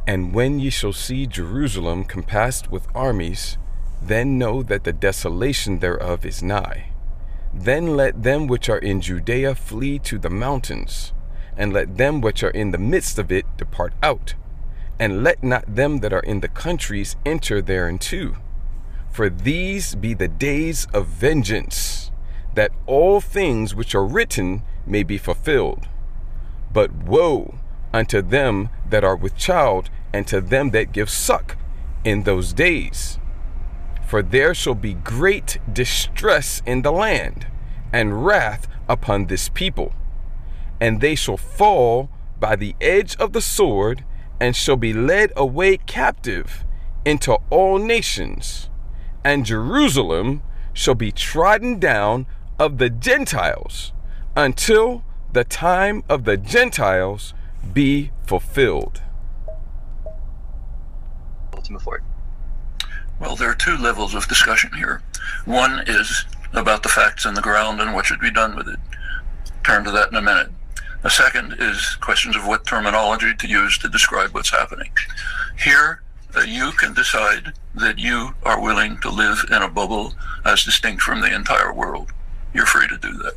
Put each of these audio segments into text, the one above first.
And when ye shall see Jerusalem compassed with armies, then know that the desolation thereof is nigh. Then let them which are in Judea flee to the mountains, and let them which are in the midst of it depart out, and let not them that are in the countries enter thereinto. For these be the days of vengeance, that all things which are written may be fulfilled. But woe unto them that are with child, and to them that give suck in those days. For there shall be great distress in the land, and wrath upon this people. And they shall fall by the edge of the sword, and shall be led away captive into all nations. And Jerusalem shall be trodden down of the Gentiles, until the time of the Gentiles be fulfilled. Well, there are two levels of discussion here. One is about the facts on the ground and what should be done with it. Turn to that in a minute. The second is questions of what terminology to use to describe what's happening. Here, you can decide that you are willing to live in a bubble as distinct from the entire world. You're free to do that.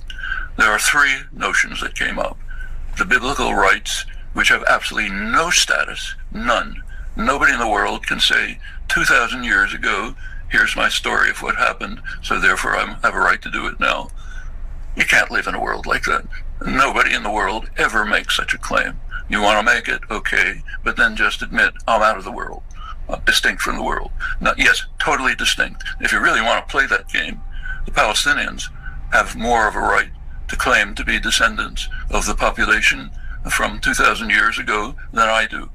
There are three notions that came up. The biblical rights, which have absolutely no status, none. Nobody in the world can say, 2,000 years ago, here's my story of what happened, so therefore I have a right to do it now. You can't live in a world like that. Nobody in the world ever makes such a claim. You want to make it, okay, but then just admit, I'm out of the world, distinct from the world. Now, yes, totally distinct. If you really want to play that game, the Palestinians have more of a right to claim to be descendants of the population from 2,000 years ago than I do.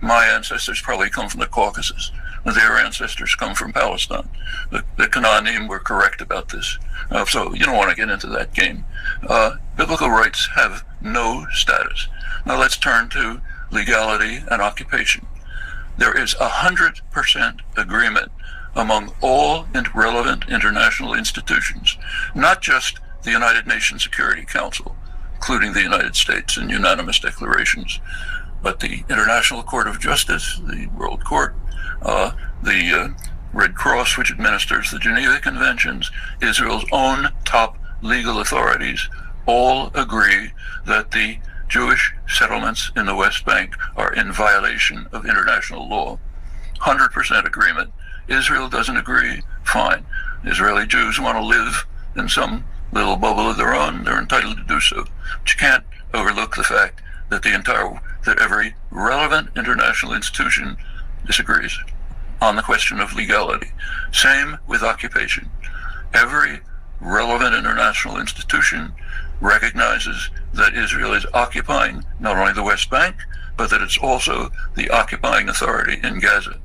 My ancestors probably come from the Caucasus. Their ancestors come from Palestine. The Canaanim were correct about this. So you don't want to get into that game. Biblical rights have no status. Now let's turn to legality and occupation. There is 100% agreement among all relevant international institutions, not just the United Nations Security Council, including the United States in unanimous declarations, but the International Court of Justice, the World Court, the Red Cross, which administers the Geneva Conventions, Israel's own top legal authorities, all agree that the Jewish settlements in the West Bank are in violation of international law. 100% agreement. Israel doesn't agree, fine. Israeli Jews want to live in some little bubble of their own, they're entitled to do so. But you can't overlook the fact that that every relevant international institution disagrees on the question of legality. Same with occupation. Every relevant international institution recognizes that Israel is occupying not only the West Bank, but that it's also the occupying authority in Gaza.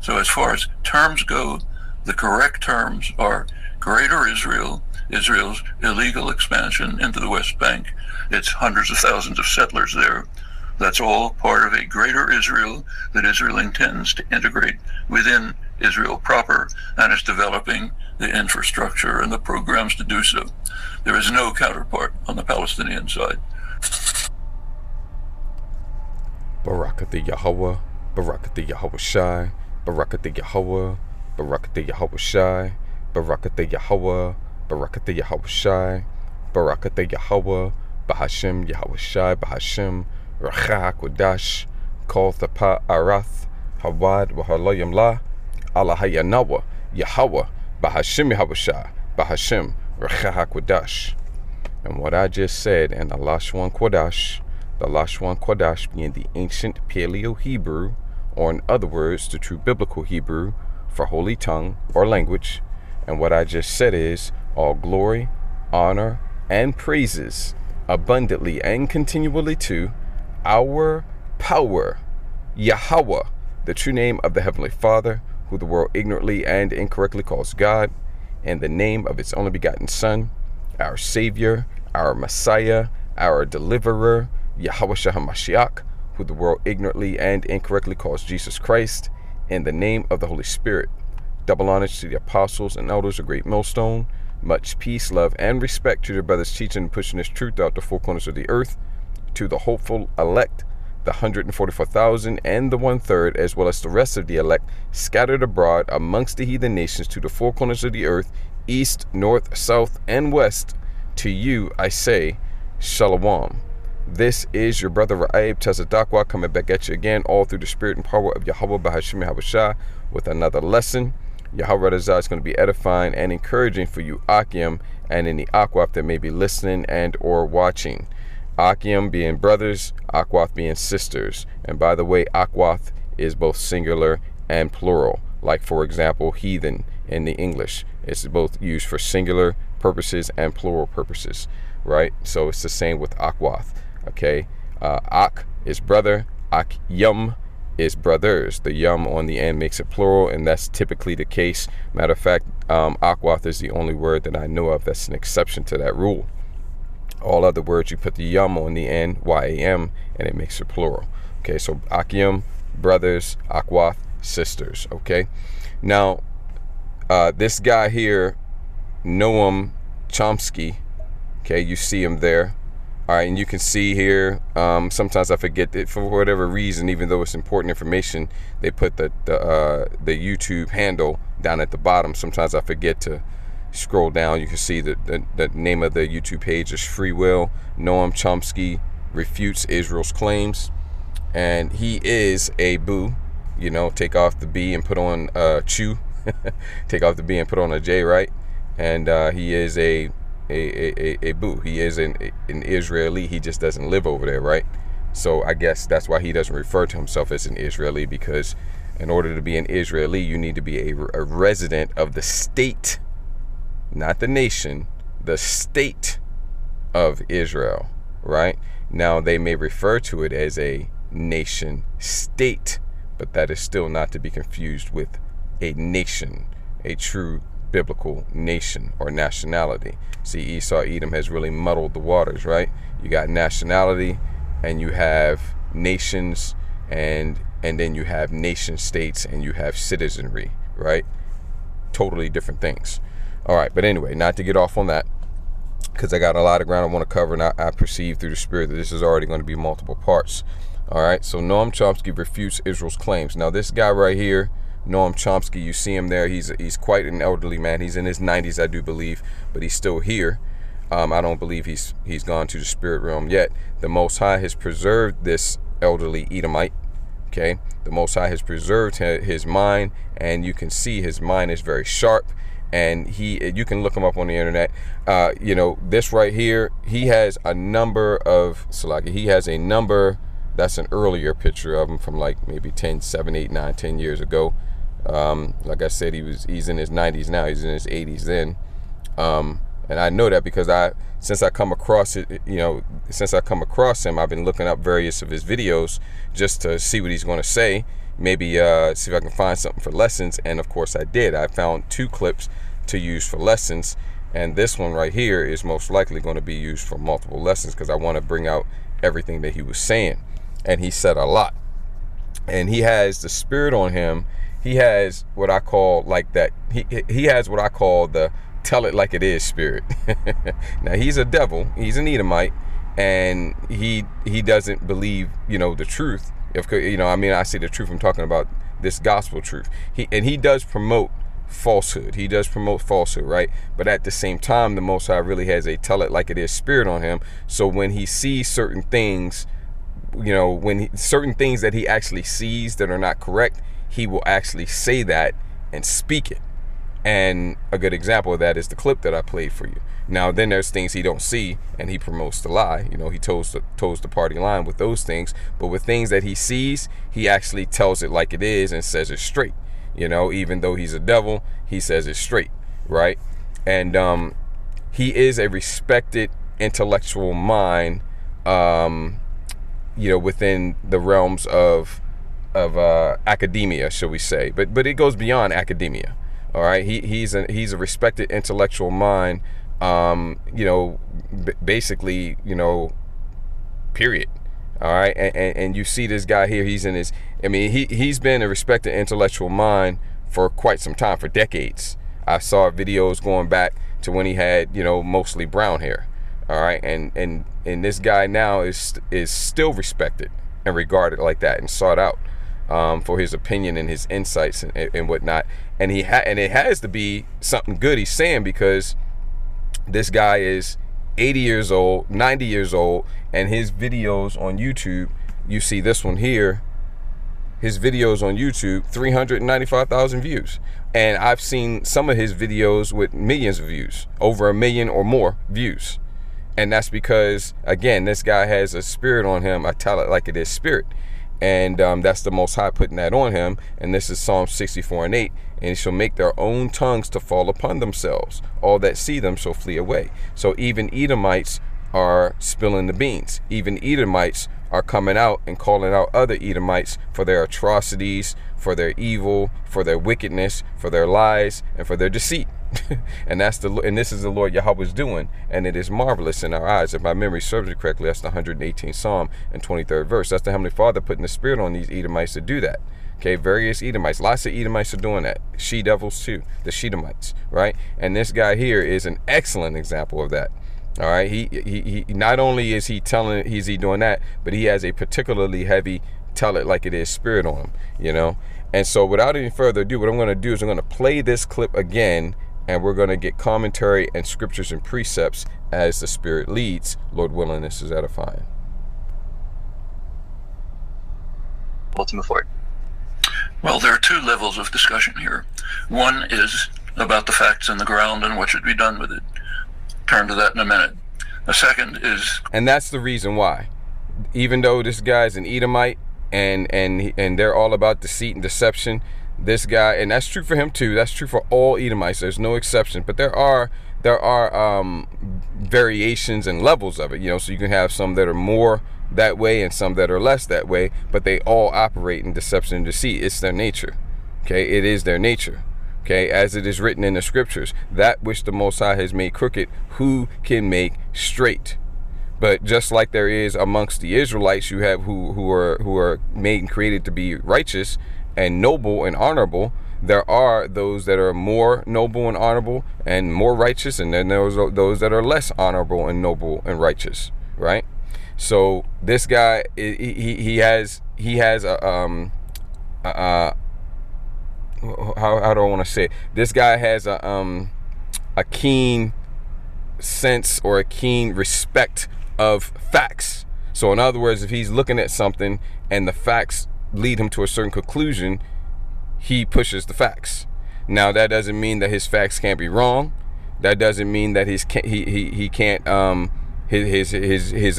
So as far as terms go, the correct terms are Greater Israel, Israel's illegal expansion into the West Bank. It's hundreds of thousands of settlers there. That's all part of a greater Israel that Israel intends to integrate within Israel proper and is developing the infrastructure and the programs to do so. There is no counterpart on the Palestinian side. Barakatha Yahweh, Barakatha Yahweh Shai, Barakatha Yahweh, Barakatha Yahweh Shai, Barakatha Yahweh, Barakatha Yahweh Shai, Barakatha Yahweh, Bahashim Yahweh Shai, Bahashim, Rachah HaKodash, Kol Thapa Arath, Hawad Wahalayim La, Allah Hayanawa, Yahweh, Bahashim Yahweh Shai, Bahashim, Rachah HaKodash. And what I just said in the Lashwan Kodash, the Lashwan Kodash being the ancient Paleo-Hebrew, or in other words, the true biblical Hebrew for holy tongue or language. And what I just said is, all glory, honor, and praises abundantly and continually to our power, Yahweh, the true name of the Heavenly Father, who the world ignorantly and incorrectly calls God, and the name of its only begotten Son, our Savior, our Messiah, our Deliverer, Yahweh HaMashiach, who the world ignorantly and incorrectly calls Jesus Christ, in the name of the Holy Spirit. Double homage to the apostles and elders of Great Millstone. Much peace, love, and respect to their brothers teaching and pushing this truth out the four corners of the earth. To the hopeful elect, the 144,000 and the 1/3, as well as the rest of the elect, scattered abroad amongst the heathen nations to the four corners of the earth, east, north, south, and west. To you I say, Shalom. This is your brother Ra'ib Tazadakwa coming back at you again, all through the spirit and power of Yahweh Bahashim Yahushua, with another lesson. Yahweh Razah is going to be edifying and encouraging for you, Akim, and any Akwaf that may be listening and or watching. Akim being brothers, Akwath being sisters. And by the way, Akwath is both singular and plural. Like, for example, heathen in the English. It's both used for singular purposes and plural purposes, right? So it's the same with Akwath, okay? Ak is brother, Akyum is brothers. The yum on the end makes it plural, and that's typically the case. Matter of fact, Akwath is the only word that I know of that's an exception to that rule. All other words, you put the yum on the end, Y-A-M, and it makes it plural. Okay, so Akyum, brothers, Akwath, sisters, okay? Now, this guy here, Noam Chomsky, okay, you see him there. All right, and you can see here, sometimes I forget that for whatever reason, even though it's important information, they put the YouTube handle down at the bottom. Sometimes I forget to scroll down. You can see the name of the YouTube page is Free Will. Noam Chomsky refutes Israel's claims, and he is a boo. You know, take off the B and put on Chew. Take off the B and put on a J, right? And he is a boo. He is an Israeli. He just doesn't live over there, right? So I guess that's why he doesn't refer to himself as an Israeli, because in order to be an Israeli, you need to be a resident of the state, not the nation, the state of Israel, right? Now, they may refer to it as a nation state, but that is still not to be confused with a nation, a true biblical nation or nationality. See, Esau Edom has really muddled the waters, right? You got nationality, and you have nations, and then you have nation states, and you have citizenry, right? Totally different things. All right, but anyway, not to get off on that, because I got a lot of ground I want to cover, and I perceive through the spirit that this is already going to be multiple parts. All right, so Noam Chomsky refutes Israel's claims. Now, this guy right here, Noam Chomsky, you see him there. He's quite an elderly man. He's in his 90s, I do believe, but he's still here. I don't believe he's gone to the spirit realm yet. The Most High has preserved this elderly Edomite. Okay, the Most High has preserved his mind, and you can see his mind is very sharp. And you can look him up on the internet. You know, this right here, he has a number of he has a number. That's an earlier picture of him from like maybe 7, 8, 9, 10 years ago. Like I said, he's in his 90s now. He's in his 80s then. And I know that because since I come across him, I've been looking up various of his videos just to see what he's going to say. Maybe see if I can find something for lessons. And of course I did. I found 2 clips to use for lessons. And this one right here is most likely going to be used for multiple lessons, because I want to bring out everything that he was saying. And he said a lot. And he has the spirit on him. He has what I call like that. He has what I call the tell it like it is spirit. Now, he's a devil. He's an Edomite. And he doesn't believe, the truth. I say the truth. I'm talking about this gospel truth. He does promote falsehood. He does promote falsehood, right? But at the same time, the Most High really has a tell it like it is spirit on him. So when he sees certain things, certain things that he actually sees that are not correct, he will actually say that and speak it. And a good example of that is the clip that I played for you. Now, then there's things he don't see, and he promotes the lie. He toes the party line with those things. But with things that he sees, he actually tells it like it is and says it straight. Even though he's a devil, he says it straight, right? And he is a respected intellectual mind, within the realms of academia, shall we say? But it goes beyond academia. All right, he's a respected intellectual mind. Basically, period. All right, and you see this guy here. He's in his. He's been a respected intellectual mind for quite some time, for decades. I saw videos going back to when he had, mostly brown hair. All right, and this guy now is still respected. and regarded like that and sought out for his opinion and his insights and whatnot. And it has to be something good he's saying, because this guy is 80 years old, 90 years old, and his videos on YouTube, you see this one here, his videos on YouTube, 395,000 views. And I've seen some of his videos with millions of views, over 1 million or more views. And that's because, again, this guy has a spirit on him. I tell it like it is spirit. And that's the Most High putting that on him. And this is Psalm 64:8. And he shall make their own tongues to fall upon themselves. All that see them shall flee away. So even Edomites are spilling the beans. Even Edomites are coming out and calling out other Edomites for their atrocities, for their evil, for their wickedness, for their lies, and for their deceit. And this is the Lord Yahweh's doing, and it is marvelous in our eyes. If my memory serves me correctly, that's the 118th Psalm and 23rd verse. That's the Heavenly Father putting the spirit on these Edomites to do that. Okay, various Edomites, lots of Edomites are doing that. She-devils too, the Shedemites, right? And this guy here is an excellent example of that. All right, he not only is he doing that, but he has a particularly heavy tell it like it is spirit on him, you know. And so without any further ado, what I'm going to do is I'm going to play this clip again, and we're going to get commentary and scriptures and precepts as the Spirit leads. Lord willing, this is edifying. To move forward. Well, there are two levels of discussion here. One is about the facts on the ground and what should be done with it. Turn to that in a minute. The second is... And that's the reason why. Even though this guy's an Edomite and they're all about deceit and deception, this guy, and that's true for him too, that's true for all Edomites, there's no exception, but there are variations and levels of it, you know. So you can have some that are more that way and some that are less that way, but they all operate in deception and deceit. It's their nature. Okay, it is their nature. Okay, as it is written in the scriptures, that which the Most High has made crooked, who can make straight? But just like there is amongst the Israelites, you have who are made and created to be righteous and noble and honorable, there are those that are more noble and honorable and more righteous, and then there's those that are less honorable and noble and righteous, right? So this guy, he has a how do I want to say it? This guy has a keen sense or a keen respect of facts. So in other words, if he's looking at something and the facts lead him to a certain conclusion, he pushes the facts. Now that doesn't mean that his facts can't be wrong. That doesn't mean that his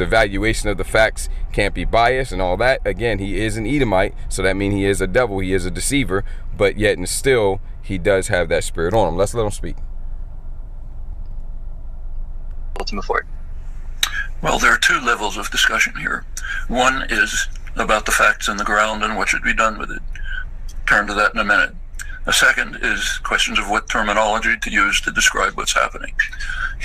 evaluation of the facts can't be biased and all that. Again, he is an Edomite, so that means he is a devil, he is a deceiver, but yet and still he does have that spirit on him. Let's let him speak. To move forward. Well, there are two levels of discussion here. One is about the facts on the ground and what should be done with it. Turn to that in a minute. The second is questions of what terminology to use to describe what's happening.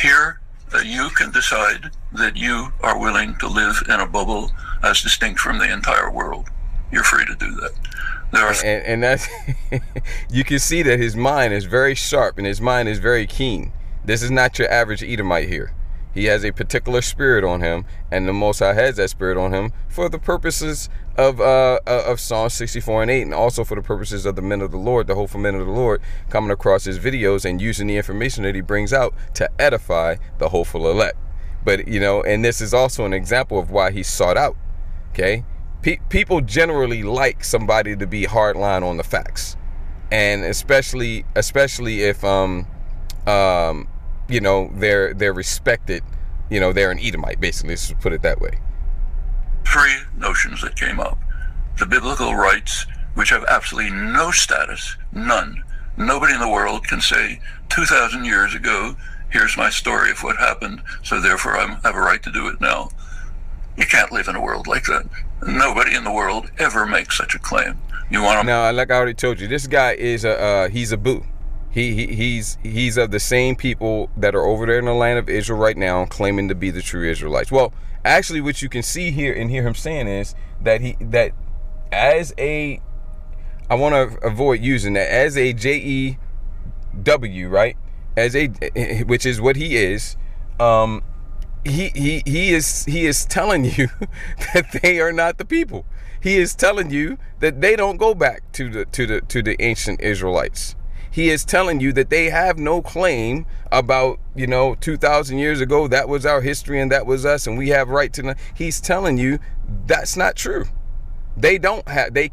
Here, you can decide that you are willing to live in a bubble as distinct from the entire world. You're free to do that. And that's you can see that his mind is very sharp and his mind is very keen. This is not your average Edomite here. He has a particular spirit on him, and the Most High has that spirit on him for the purposes of Psalm 64:8, and also for the purposes of the men of the Lord, the hopeful men of the Lord, coming across his videos and using the information that he brings out to edify the hopeful elect. But, you know, and this is also an example of why he's sought out. Okay, people generally like somebody to be hardline on the facts, and especially if you know, they're respected, you know, they're an Edomite, basically. Let's put it that way. Three notions that came up. The biblical rights, which have absolutely no status, none. Nobody in the world can say 2,000 years ago, here's my story of what happened, so therefore I have a right to do it now. You can't live in a world like that. Nobody in the world ever makes such a claim. You want to... Now, like I already told you, this guy is he's a boo. He's of the same people that are over there in the land of Israel right now, claiming to be the true Israelites. Well, actually, what you can see here and hear him saying is that I want to avoid using that, as a JEW, right? Which is what he is. he is telling you that they are not the people. He is telling you that they don't go back to the ancient Israelites. He is telling you that they have no claim about, 2,000 years ago, that was our history and that was us and we have right to. He's telling you that's not true. They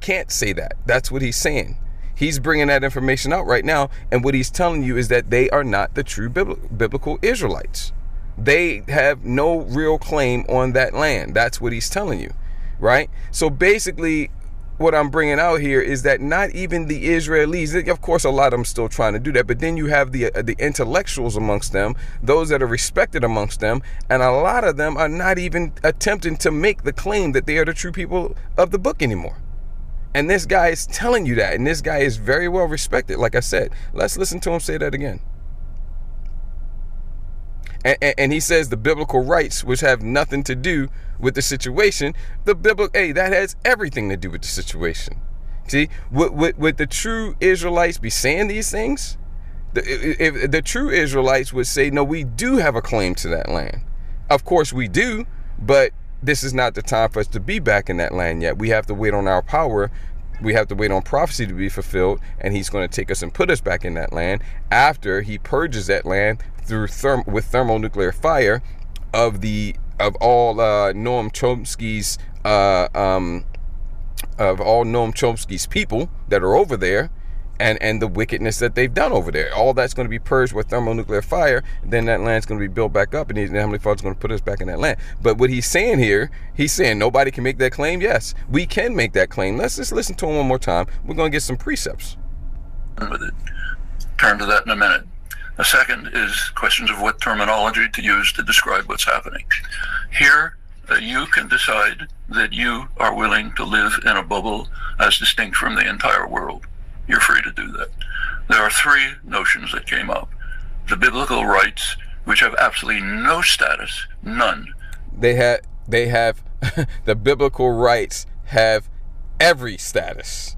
can't say that. That's what he's saying. He's bringing that information out right now. And what he's telling you is that they are not the true biblical Israelites. They have no real claim on that land. That's what he's telling you, right? So basically, what I'm bringing out here is that not even the Israelis, of course, a lot of them still trying to do that, but then you have the intellectuals amongst them, those that are respected amongst them, and a lot of them are not even attempting to make the claim that they are the true people of the book anymore. And this guy is telling you that, and this guy is very well respected. Like I said, let's listen to him say that again. And he says the biblical rights, which have nothing to do with the situation, that has everything to do with the situation. See, would the true Israelites be saying these things? If the true Israelites would say, no, we do have a claim to that land. Of course we do, but this is not the time for us to be back in that land yet. We have to wait on our power. We have to wait on prophecy to be fulfilled, and he's going to take us and put us back in that land after he purges that land with thermonuclear fire of all Noam Chomsky's people that are over there, and the wickedness that they've done over there. All that's going to be purged with thermonuclear fire. Then that land's going to be built back up, and the Heavenly Father's going to put us back in that land. But what he's saying here, he's saying nobody can make that claim. Yes, we can make that claim. Let's just listen to him one more time. We're going to get some precepts. With it. Turn to that in a minute. The second is questions of what terminology to use to describe what's happening. Here, you can decide that you are willing to live in a bubble as distinct from the entire world. You're free to do that. There are three notions that came up. The biblical rights, which have absolutely no status, none. They have the biblical rights have every status.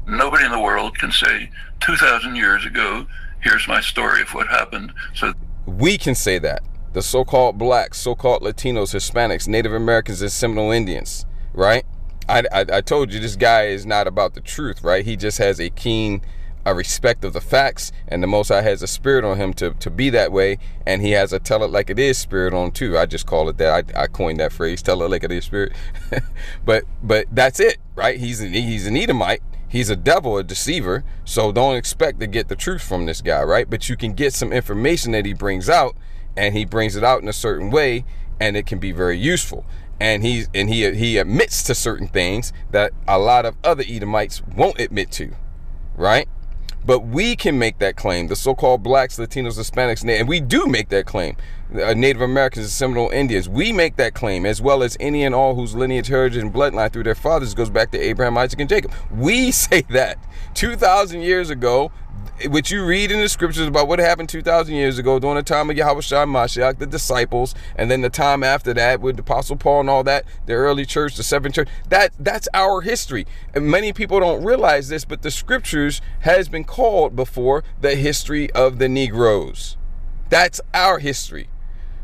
Nobody in the world can say 2,000 years ago, here's my story of what happened. So we can say that. The so-called blacks, so-called Latinos, Hispanics, Native Americans, and Seminole Indians, right? I told you this guy is not about the truth, right? He just has a keen respect of the facts, and the Most High has a spirit on him to be that way, and he has a tell it like it is spirit on too. I just call it that. I coined that phrase, tell it like it is spirit. but that's it, right? He's an Edomite. He's a devil, a deceiver. So don't expect to get the truth from this guy, right? But you can get some information that he brings out, and he brings it out in a certain way, and it can be very useful. And he admits to certain things that a lot of other Edomites won't admit to, right? But we can make that claim. The so-called blacks, Latinos, Hispanics, and we do make that claim. Native Americans and Seminole Indians, we make that claim, as well as any and all whose lineage, heritage, and bloodline through their fathers goes back to Abraham, Isaac, and Jacob. We say that 2,000 years ago. What you read in the scriptures about what happened 2,000 years ago during the time of Yahushua Mashiach, the disciples, and then the time after that with the Apostle Paul and all that, the early church, the seventh church, that's our history. And many people don't realize this, but the scriptures has been called before the history of the Negroes. That's our history.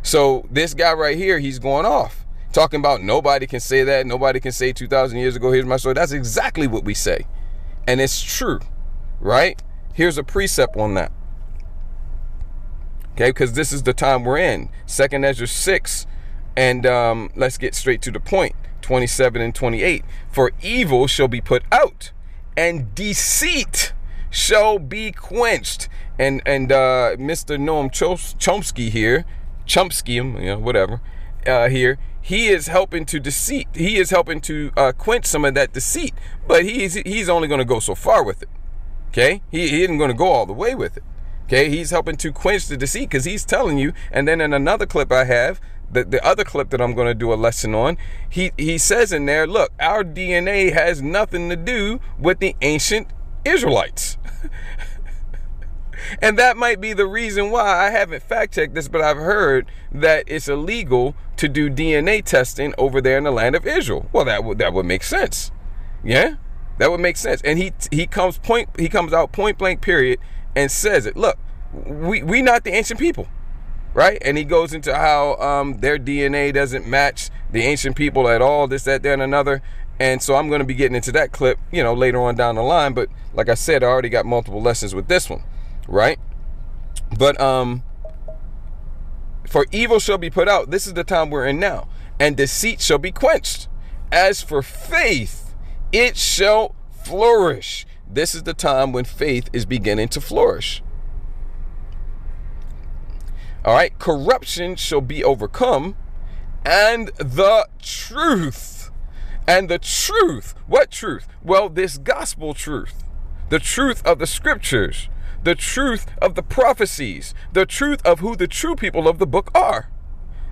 So this guy right here, he's going off, talking about nobody can say that, nobody can say 2,000 years ago, here's my story. That's exactly what we say. And it's true, right? Here's a precept on that. Okay, because this is the time we're in. 2nd Ezra 6. And let's get straight to the point. 27 and 28. For evil shall be put out, and deceit shall be quenched. And Mr. Noam Chomsky here, whatever, here, he is helping to deceit. He is helping to quench some of that deceit. But he's only going to go so far with it. Okay, he isn't going to go all the way with it. Okay, he's helping to quench the deceit because he's telling you. And then in another clip I have, the other clip that I'm going to do a lesson on, he says in there, look, our DNA has nothing to do with the ancient Israelites. And that might be the reason why I haven't fact-checked this, but I've heard that it's illegal to do DNA testing over there in the land of Israel. Well, that would make sense. Yeah? That would make sense. And he comes out point blank period and says it. Look, we not the ancient people. right? And he goes into how their DNA doesn't match the ancient people at all, this, that, that, and another. And so I'm going to be getting into that clip, you know, later on down the line. But like I said, I already got multiple lessons with this one, right? But for evil shall be put out. This is the time we're in now. And deceit shall be quenched. As for faith, it shall flourish. This is the time when faith is beginning to flourish. All right. Corruption shall be overcome. And the truth. And the truth. What truth? Well, this gospel truth. The truth of the scriptures. The truth of the prophecies. The truth of who the true people of the book are.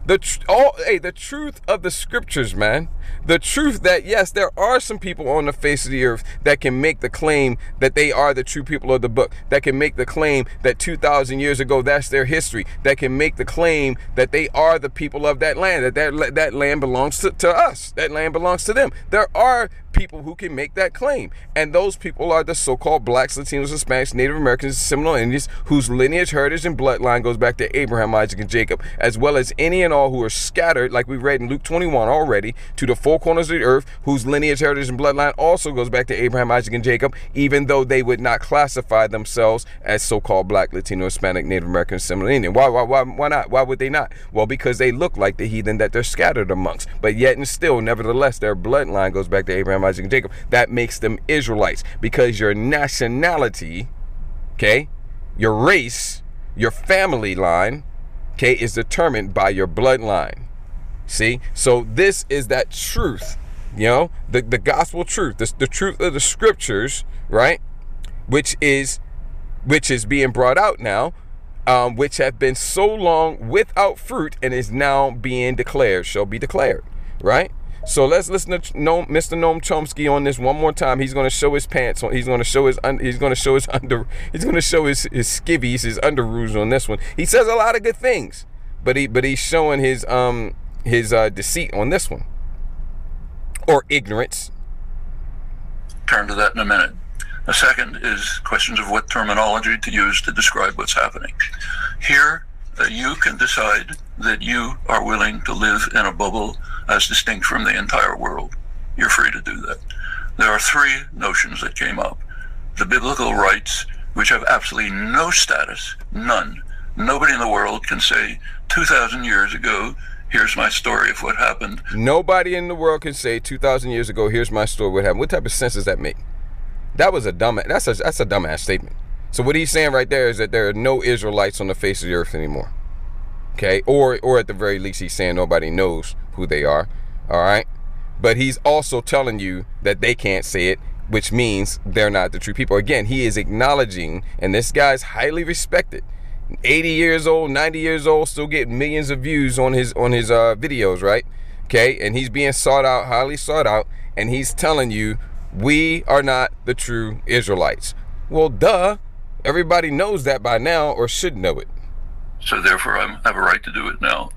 The truth of the scriptures, man. The truth that, yes, there are some people on the face of the earth that can make the claim that they are the true people of the book, that can make the claim that 2,000 years ago, that's their history, that can make the claim that they are the people of that land, that land belongs to us, that land belongs to them. There are people who can make that claim, and those people are the so-called blacks, Latinos, Hispanics, Native Americans, Seminole Indians, whose lineage, heritage, and bloodline goes back to Abraham, Isaac, and Jacob, as well as any and all who are scattered, like we read in Luke 21 already, to the four corners of the earth, whose lineage, heritage, and bloodline also goes back to Abraham, Isaac, and Jacob, even though they would not classify themselves as so-called black, Latino, Hispanic, Native American, Seminole Indian. Why not? Why would they not? Well, because they look like the heathen that they're scattered amongst, but yet and still, nevertheless, their bloodline goes back to Abraham, Isaac, and Jacob. That makes them Israelites, because your nationality, okay, your race, your family line, okay, is determined by your bloodline. See? So this is that truth, you know, the gospel truth, the truth of the scriptures, right? Which is being brought out now, which have been so long without fruit and is now being declared, shall be declared, right? So let's listen to Mr. Noam Chomsky on this one more time. He's going to show his pants on. He's going to show his skivvies, his underoos on this one. He says a lot of good things, but he's showing his deceit on this one, or ignorance. Turn to that in a minute. The second is questions of what terminology to use to describe what's happening. Here, you can decide that you are willing to live in a bubble as distinct from the entire world. You're free to do that. There are three notions that came up. The biblical rights, which have absolutely no status, none. Nobody in the world can say, 2,000 years ago, here's my story of what happened. Nobody in the world can say, 2,000 years ago, here's my story of what happened. What type of sense does that make? That's a dumbass statement. So what he's saying right there is that there are no Israelites on the face of the earth anymore. Okay? Or at the very least, he's saying nobody knows who they are. All right? But he's also telling you that they can't say it, which means they're not the true people. Again, he is acknowledging, and this guy's highly respected. 80 years old, 90 years old, still getting millions of views on his videos, right? Okay? And he's being sought out, highly sought out, and he's telling you, we are not the true Israelites. Well, duh. Everybody knows that by now, or should know it. So therefore, I have a right to do it now.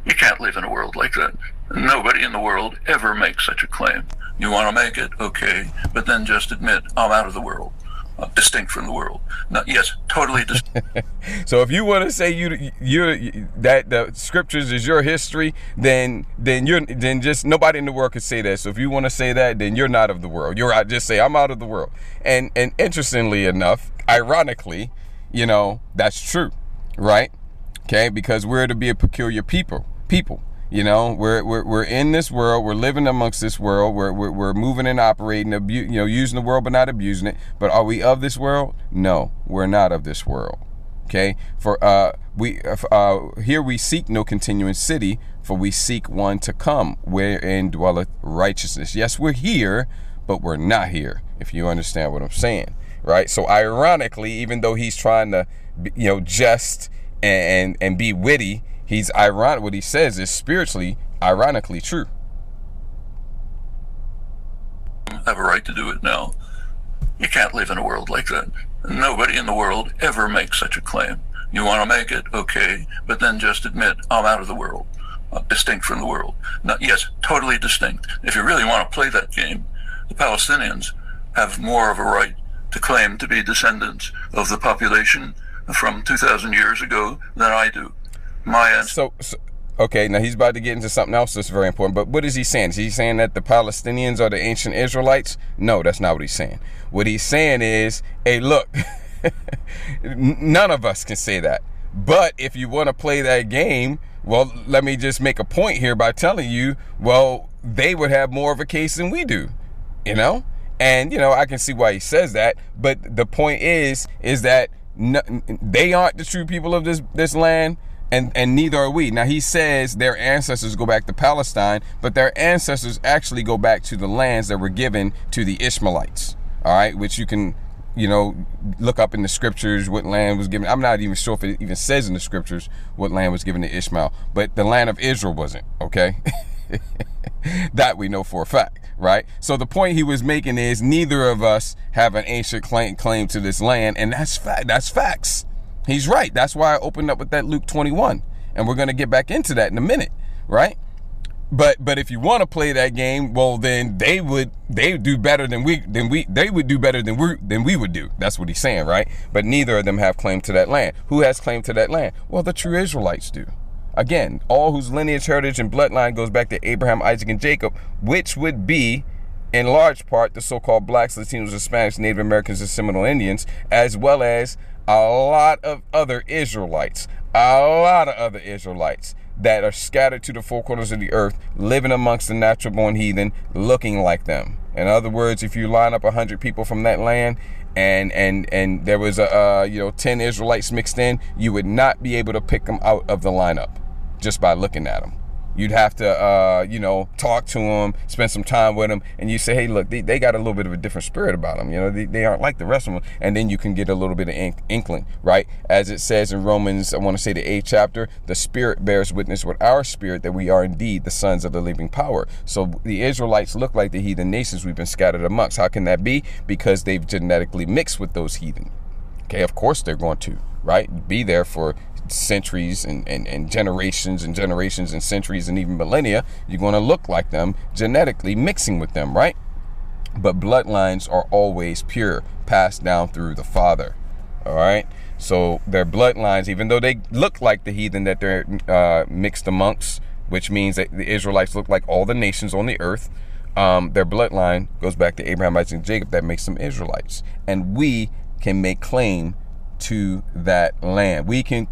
You can't live in a world like that. Nobody in the world ever makes such a claim. You want to make it? Okay. But then just admit, I'm out of the world. I'm distinct from the world. Now, yes, totally distinct. So if you want to say that the scriptures is your history, then just nobody in the world could say that. So if you want to say that, then you're not of the world. You're out. Just say I'm out of the world. And interestingly enough, ironically, you know, that's true, right? Okay, because we're to be a peculiar people. You know, we're in this world. We're living amongst this world. We're moving and operating, using the world but not abusing it. But are we of this world? No, we're not of this world. Okay, for here we seek no continuing city, for we seek one to come, wherein dwelleth righteousness. Yes, we're here, but we're not here. If you understand what I'm saying, right? So ironically, even though he's trying to, jest and be witty, he's ironic. What he says is spiritually, ironically true. I have a right to do it now. You can't live in a world like that. Nobody in the world ever makes such a claim. You want to make it? Okay. But then just admit, I'm out of the world. I'm distinct from the world. Now, yes, totally distinct. If you really want to play that game, the Palestinians have more of a right to claim to be descendants of the population from 2,000 years ago than I do. My answer. So, okay, now he's about to get into something else that's very important. But what is he saying? Is he saying that the Palestinians are the ancient Israelites? No, that's not what he's saying. What he's saying is, hey, look, none of us can say that. But if you want to play that game, well, let me just make a point here by telling you, well, they would have more of a case than we do, you know? And, you know, I can see why he says that. But the point is that they aren't the true people of this land. And neither are we. Now, he says their ancestors go back to Palestine, but their ancestors actually go back to the lands that were given to the Ishmaelites, all right, which you can, you know, look up in the scriptures what land was given. I'm not even sure if it even says in the scriptures what land was given to Ishmael, but the land of Israel wasn't, okay? That we know for a fact, right? So the point he was making is neither of us have an ancient claim to this land, and that's facts. He's right. That's why I opened up with that Luke 21, and we're going to get back into that in a minute, right? But if you want to play that game, well, then they would do better than we would do. That's what he's saying, right? But neither of them have claim to that land. Who has claim to that land? Well, the true Israelites do. Again, all whose lineage, heritage, and bloodline goes back to Abraham, Isaac, and Jacob, which would be, in large part, the so-called blacks, Latinos, Hispanics, Native Americans, and Seminole Indians, as well as a lot of other Israelites that are scattered to the four corners of the earth, living amongst the natural-born heathen, looking like them. In other words, if you line up 100 people from that land, and there was 10 Israelites mixed in, you would not be able to pick them out of the lineup just by looking at them. You'd have to, talk to them, spend some time with them, and you say, hey, look, they got a little bit of a different spirit about them. You know, they aren't like the rest of them. And then you can get a little bit of inkling, right? As it says in Romans, I want to say the 8th chapter, the Spirit bears witness with our spirit that we are indeed the sons of the living power. So the Israelites look like the heathen nations we've been scattered amongst. How can that be? Because they've genetically mixed with those heathen. Okay, of course they're going to, right? Be there for centuries and generations and generations and centuries and even millennia. You're going to look like them genetically mixing with them, right? But bloodlines are always pure, passed down through the Father. All right, so their bloodlines, even though they look like the heathen that they're mixed amongst, which means that the Israelites look like all the nations on the earth, their bloodline goes back to Abraham, Isaac, and Jacob. That makes them Israelites, and we can make claim to that land. We can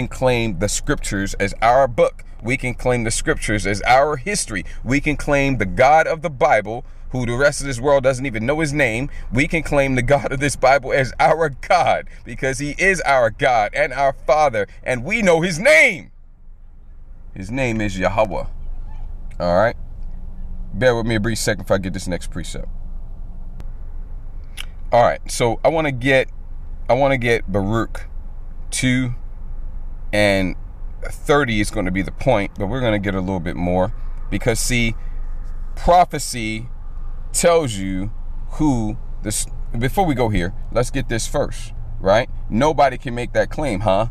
claim the scriptures as our book. We can claim the scriptures as our history. We can claim the God of the Bible, who the rest of this world doesn't even know his name. We can claim the God of this Bible as our God, because he is our God and our Father, and we know his name. His name is Yahweh. All right, bear with me a brief second if I get this next precept. All right, so I want to get Baruch 2 and 30 is going to be the point, but we're going to get a little bit more, because see, prophecy tells you who this. Before we go here, let's get this first, right? Nobody can make that claim, huh?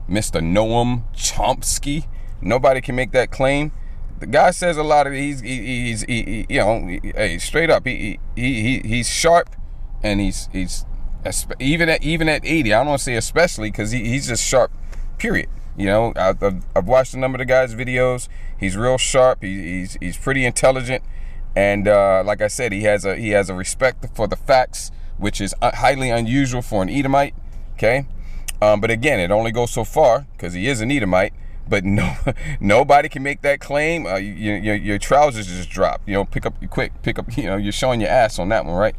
Mr. Noam Chomsky. Nobody can make that claim. The guy says a lot of he's straight up. He's sharp, and he's even at 80, I don't want to say especially, because he's just sharp, period. You know, I've watched a number of the guy's videos. He's real sharp. He's pretty intelligent, and like I said, he has a respect for the facts, which is highly unusual for an Edomite. Okay, but again, it only goes so far, because he is an Edomite. But nobody can make that claim. Your trousers just drop. You know, pick up. You know, you're showing your ass on that one, right?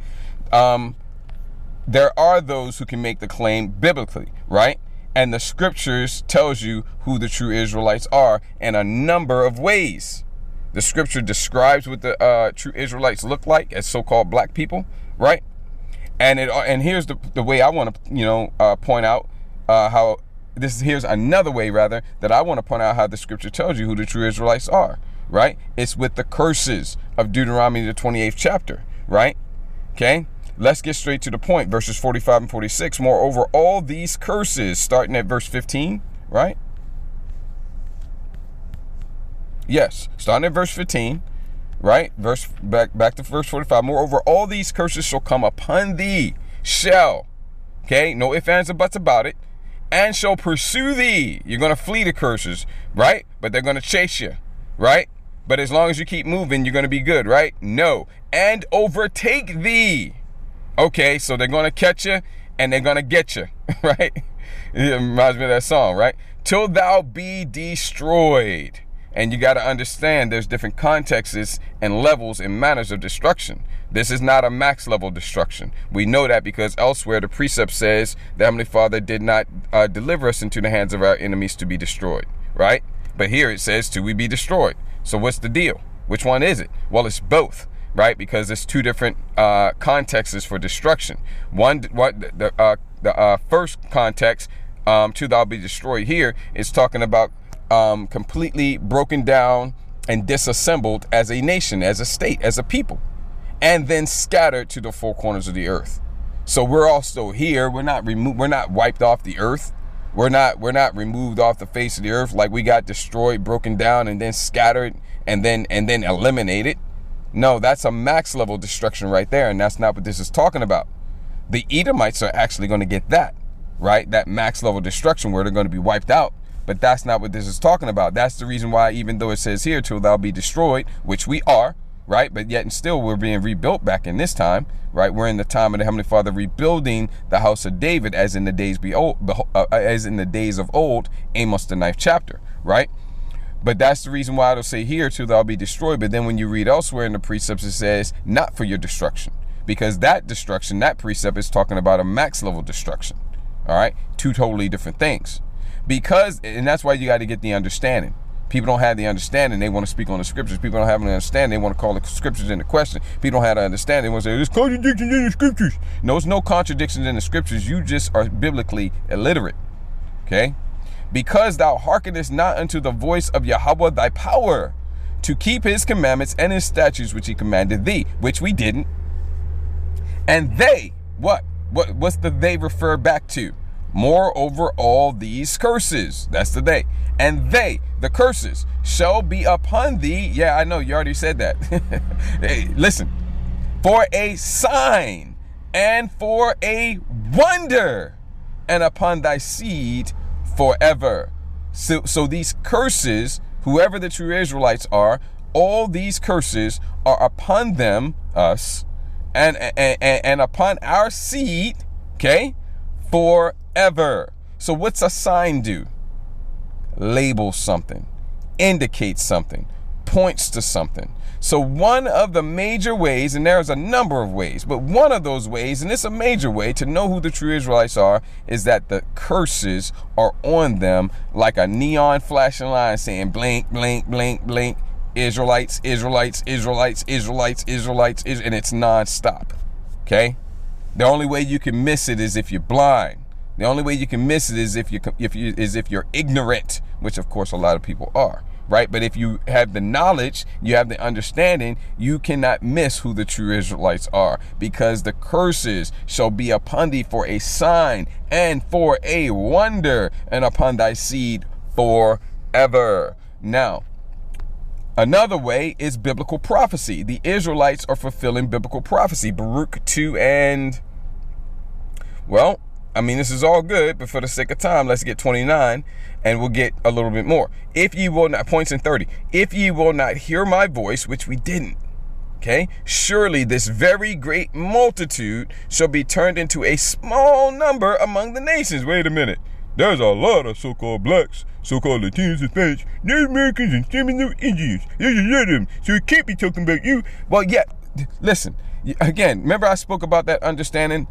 There are those who can make the claim biblically, right? And the scriptures tells you who the true Israelites are in a number of ways. The scripture describes what the true Israelites look like as so-called black people, right? And here's the way I want to point out how here's another way rather that I want to point out how the scripture tells you who the true Israelites are, right? It's with the curses of Deuteronomy, the 28th chapter, right? Okay. Let's get straight to the point. Verses 45 and 46. Moreover, all these curses, starting at verse 15, right? Yes, starting at verse 15, right? Back to verse 45. Moreover, all these curses shall come upon thee, shall. Okay, no ifs, ands, or buts about it. and shall pursue thee. You're going to flee the curses, right? But they're going to chase you, right? But as long as you keep moving, you're going to be good, right? No. And overtake thee. Okay, so they're going to catch you and they're going to get you, right? It reminds me of that song, right? Till thou be destroyed. And you got to understand there's different contexts and levels and manners of destruction. This is not a max level destruction. We know that because elsewhere the precept says the Heavenly Father did not deliver us into the hands of our enemies to be destroyed, right? But here it says to we be destroyed. So what's the deal? Which one is it? Well, it's both, right? Because there's two different contexts for destruction. The first context, to thou be destroyed here, is talking about completely broken down and disassembled as a nation, as a state, as a people, and then scattered to the four corners of the earth. So we're all still here. We're not removed. We're not wiped off the earth. We're not removed off the face of the earth like we got destroyed, broken down, and then scattered and then eliminated. No, that's a max level destruction right there, and that's not what this is talking about. The Edomites are actually going to get that, right? That max level destruction where they're going to be wiped out. But that's not what this is talking about. That's the reason why, even though it says here, till thou be destroyed, which we are, right? But yet and still we're being rebuilt back in this time, right? We're in the time of the Heavenly Father rebuilding the house of David as in the days of old, Amos the 9th chapter, right? But that's the reason why it'll say here, till thou be destroyed. But then when you read elsewhere in the precepts, it says not for your destruction, because that destruction, that precept is talking about a max level destruction. All right, two totally different things. And that's why you got to get the understanding. People don't have the understanding. They want to speak on the scriptures. People don't have the understanding. They want to call the scriptures into question. People don't have the understanding. They want to say, there's contradictions in the scriptures. No, there's no contradictions in the scriptures. You just are biblically illiterate. Okay? Because thou hearkenest not unto the voice of Yahweh thy power, to keep his commandments and his statutes which he commanded thee, which we didn't. And they, what's the they refer back to? Moreover, all these curses, that's the they, and they, the curses, shall be upon thee. Yeah, I know, you already said that. Hey, listen, for a sign and for a wonder, and upon thy seed forever. So these curses, whoever the true Israelites are, all these curses are upon them, us, and upon our seed, okay, forever. So what's a sign do? Labels something, indicates something, points to something. So one of the major ways, and there's a number of ways, but one of those ways, and it's a major way to know who the true Israelites are, is that the curses are on them like a neon flashing line saying blink, blink, blink, blink, Israelites, Israelites, Israelites, Israelites, Israelites, and it's non-stop. Okay? The only way you can miss it is if you're blind. The only way you can miss it is if you're ignorant, which of course a lot of people are, right? But if you have the knowledge, you have the understanding, you cannot miss who the true Israelites are, because the curses shall be upon thee for a sign and for a wonder, and upon thy seed forever. Now, another way is biblical prophecy. The Israelites are fulfilling biblical prophecy. Baruch 2 and, well, I mean, this is all good, but for the sake of time, let's get 29 and we'll get a little bit more. If ye will not, points in 30, if ye will not hear my voice, which we didn't, okay, surely this very great multitude shall be turned into a small number among the nations. Wait a minute. There's a lot of so-called blacks, so-called Latinos, Hispanics, Native Americans, and Seminole Indians. There's a lot of them, so it can't be talking about you. Well, yeah, listen. Again, remember I spoke about that understanding?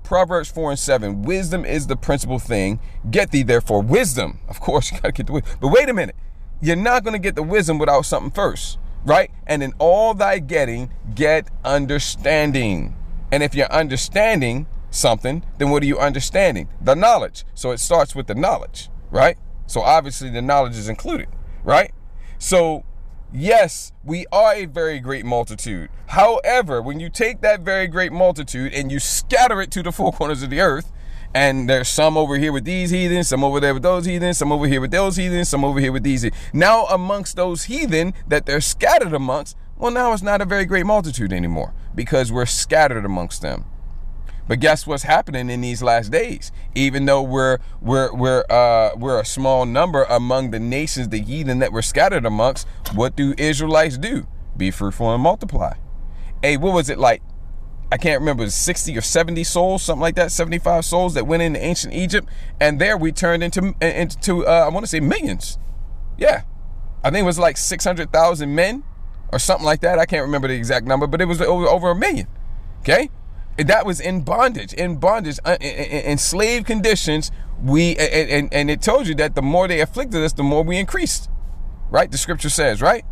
Proverbs 4 and 7. Wisdom is the principal thing. Get thee therefore wisdom. Of course, you got to get the wisdom. But wait a minute. You're not going to get the wisdom without something first, right? And in all thy getting, get understanding. And if you're understanding something, then what are you understanding? The knowledge. So it starts with the knowledge, right? So obviously the knowledge is included, right? So yes, we are a very great multitude. However, when you take that very great multitude and you scatter it to the four corners of the earth, and there's some over here with these heathens, some over there with those heathens, some over here with those heathens, some over here with these. Now amongst those heathen that they're scattered amongst, well, now it's not a very great multitude anymore because we're scattered amongst them. But guess what's happening in these last days? Even though we're a small number among the nations, the heathen that we're scattered amongst, what do Israelites do? Be fruitful and multiply. Hey, what was it like? I can't remember, 60 or 70 souls, something like that, 75 souls that went into ancient Egypt, and there we turned into I want to say millions. Yeah, I think it was like 600,000 men or something like that. I can't remember the exact number, but it was over 1 million. Okay, that was in bondage, in slave conditions. And it told you that the more they afflicted us, the more we increased. Right? The scripture says, right?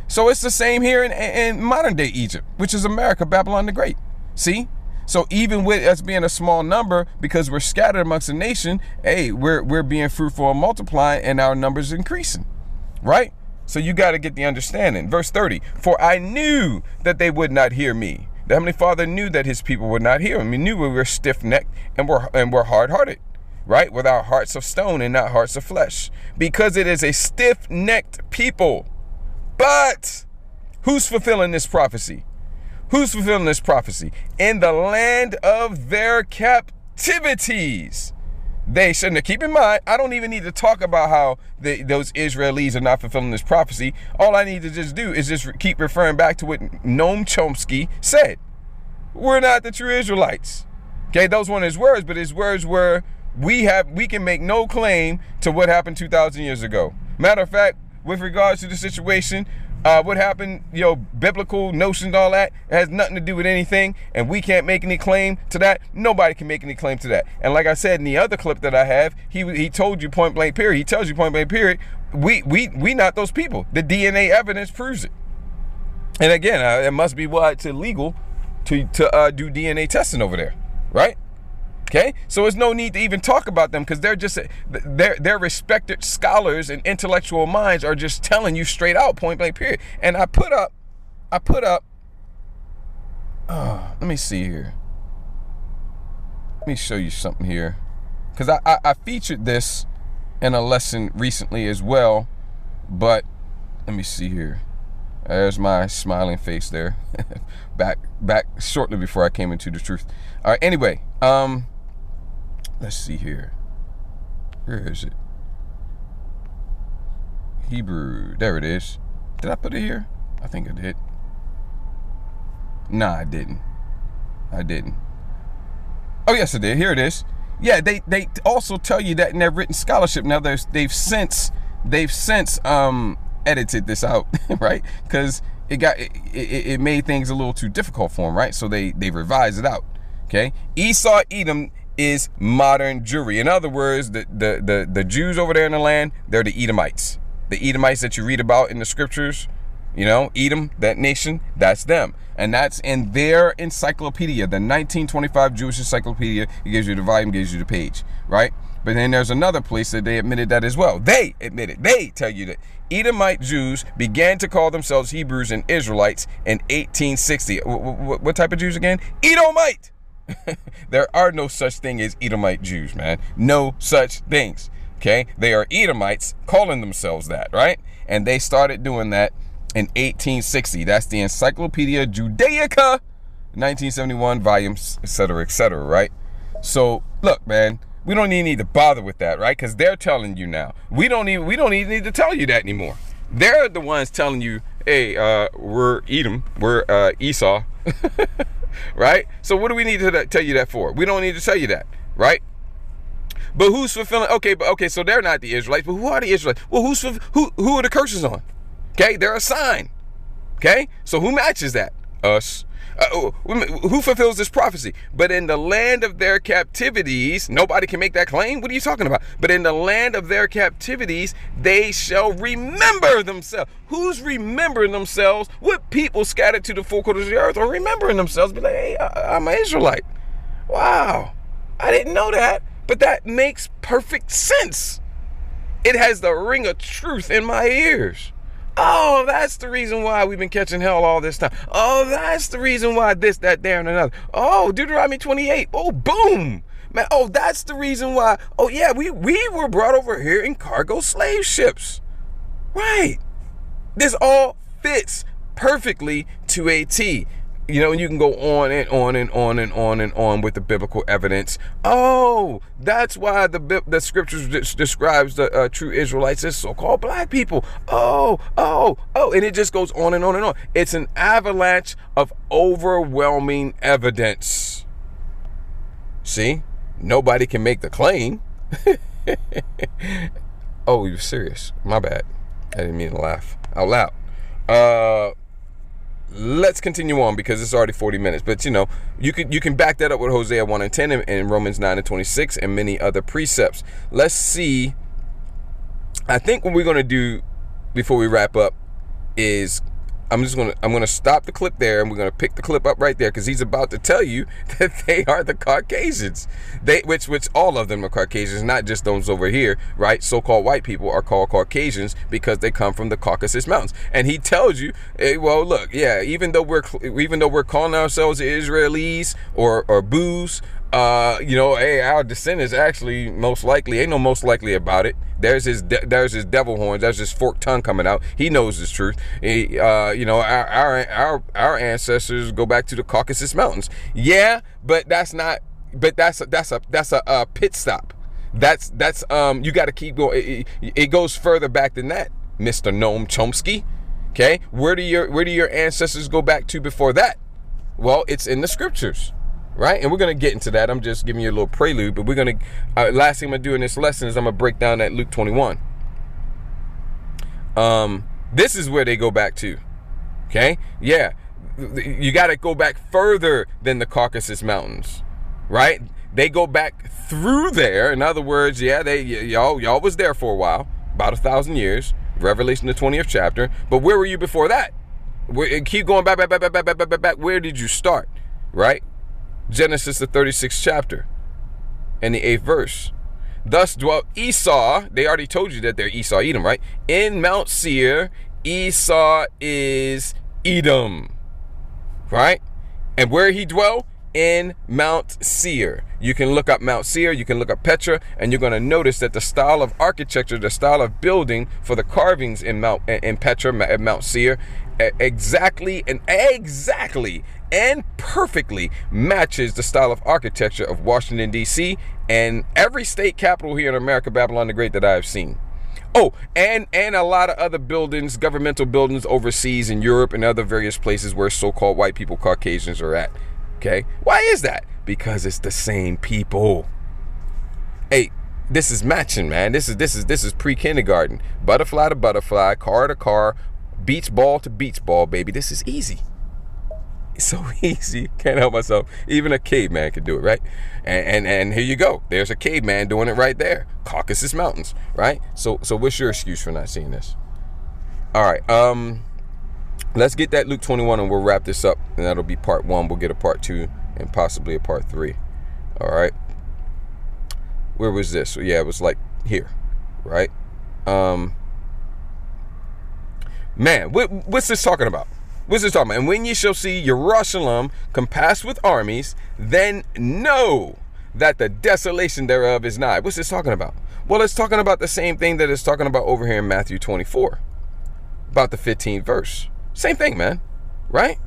So it's the same here in modern day Egypt, which is America, Babylon the Great. See? So even with us being a small number, because we're scattered amongst the nation, hey, we're being fruitful and multiplying, and our numbers increasing. Right? So you got to get the understanding. Verse 30, for I knew that they would not hear me. The Heavenly Father knew that his people would not hear him. He knew we were stiff-necked and we're hard-hearted, right? With our hearts of stone and not hearts of flesh. Because it is a stiff-necked people. But who's fulfilling this prophecy? Who's fulfilling this prophecy? In the land of their captivities. They shouldn't. Keep in mind, I don't even need to talk about how those Israelis are not fulfilling this prophecy. All I need to just do is just keep referring back to what Noam Chomsky said. We're not the true Israelites. Okay, those weren't his words, but his words were, we can make no claim to what happened 2,000 years ago. Matter of fact, with regards to the situation, what happened, biblical notions, all that, it has nothing to do with anything, and we can't make any claim to that. Nobody can make any claim to that. And like I said in the other clip that I have, he told you point blank period. He tells you point blank period. We not those people. The DNA evidence proves it. And again, it must be why it's illegal to do DNA testing over there, right? Okay, so there's no need to even talk about them, because they're just their respected scholars and intellectual minds are just telling you straight out, point blank period. And I put up let me see here, let me show you something here, because I featured this in a lesson recently as well. But let me see here. There's my smiling face there. back shortly before I came into the truth. All right, anyway, let's see here. Where is it? Hebrew. There it is. Did I put it here? I think I did. Nah, I didn't. Oh, yes, I did. Here it is. Yeah, they also tell you that in their written scholarship. Now they've since edited this out, right? Because it made things a little too difficult for them, right? So they revised it out. Okay, Esau, Edom is modern Jewry. In other words, the Jews over there in the land, they're the Edomites. The Edomites that you read about in the scriptures, Edom, that nation, that's them. And that's in their encyclopedia, the 1925 Jewish Encyclopedia. It gives you the volume, gives you the page, right? But then there's another place that they admitted that as well. They admitted, they tell you that Edomite Jews began to call themselves Hebrews and Israelites in 1860. What type of Jews again? Edomite! There are no such thing as Edomite Jews, man. No such things. Okay? They are Edomites calling themselves that, right? And they started doing that in 1860. That's the Encyclopedia Judaica, 1971 volumes, etc., right? So, look, man, we don't even need to bother with that, right? Because they're telling you now. We don't even need to tell you that anymore. They're the ones telling you, hey, we're Edom, we're Esau. Right? So what do we need to tell you that for? We don't need to tell you that, right? But who's fulfilling? Okay, so they're not the Israelites, but who are the Israelites? Well, who are the curses on? Okay, they're a sign. Okay, so who matches that? Us. Who fulfills this prophecy? But in the land of their captivities, nobody can make that claim. What are you talking about? But in the land of their captivities, they shall remember themselves. Who's remembering themselves? What people scattered to the four quarters of the earth are remembering themselves? Be like, hey, I'm an Israelite. Wow, I didn't know that. But that makes perfect sense. It has the ring of truth in my ears. Oh, that's the reason why we've been catching hell all this time. Oh, that's the reason why this, that, there, and another. Oh, Deuteronomy 28. Oh, boom. Man, oh, that's the reason why. Oh, yeah, we were brought over here in cargo slave ships. Right. This all fits perfectly to a T. You know, you can go on and on and on and on and on with the biblical evidence. Oh, that's why the scriptures describes the true Israelites as so-called black people. Oh, and it just goes on and on and on. It's an avalanche of overwhelming evidence. See, nobody can make the claim. Oh, you're serious? My bad. I didn't mean to laugh out loud. Let's continue on because it's already 40 minutes. But, you know, you can back that up with Hosea 1 and 10 and Romans 9 and 26 and many other precepts. Let's see. I think what we're going to do before we wrap up is I'm going to stop the clip there, and we're going to pick the clip up right there because he's about to tell you that they are the Caucasians. Which all of them are Caucasians, not just those over here, right? So-called white people are called Caucasians because they come from the Caucasus Mountains. And he tells you, hey, well, look, yeah, even though we're calling ourselves Israelis or boos, you know, hey, our descendants actually most likely ain't no most likely about it. There's his devil horns. There's his forked tongue coming out. He knows the truth. You know, our ancestors go back to the Caucasus Mountains. Yeah, but that's not. But that's a pit stop. That's you got to keep going. It goes further back than that, Mr. Noam Chomsky. Okay, where do your ancestors go back to before that? Well, it's in the scriptures. Right? And we're going to get into that. I'm just giving you a little prelude, but we're going to, last thing I'm going to do in this lesson is I'm going to break down that Luke 21. This is where they go back to. Okay? Yeah. You got to go back further than the Caucasus Mountains. Right? They go back through there. In other words, yeah, y'all was there for a while, about 1,000 years, Revelation the 20th chapter. But where were you before that? Keep going back. Where did you start? Right? Genesis the 36th chapter and the 8th verse. Thus dwelt Esau. They already told you that they're Esau, Edom, right? In Mount Seir. Esau is Edom, right? And where he dwelt? In Mount Seir. You can look up Mount Seir, you can look up Petra, and you're going to notice that the style of architecture, the style of building for the carvings in Petra, at Mount Seir, exactly and perfectly matches the style of architecture of Washington, D.C. and every state capital here in America, Babylon the Great, that I have seen. Oh, and a lot of other buildings, governmental buildings overseas in Europe and other various places where so-called white people, Caucasians, are at. Okay? Why is that? Because it's the same people. Hey, this is matching, man. This is pre-kindergarten. Butterfly to butterfly, car to car, beach ball to beach ball, baby. This is easy. It's so easy. Can't help myself. Even a caveman can do it, right? And here you go. There's a caveman doing it right there. Caucasus Mountains, right? So what's your excuse for not seeing this? All right. Let's get that Luke 21 and we'll wrap this up. And that'll be part 1. We'll get a part 2 and possibly a part 3. All right. Where was this? Yeah, it was like here, right? Man, what's this talking about? What's this talking about? And when ye shall see Jerusalem compassed with armies, then know that the desolation thereof is nigh. What's this talking about? Well, it's talking about the same thing that it's talking about over here in Matthew 24. About the 15th verse. Same thing, man. Right?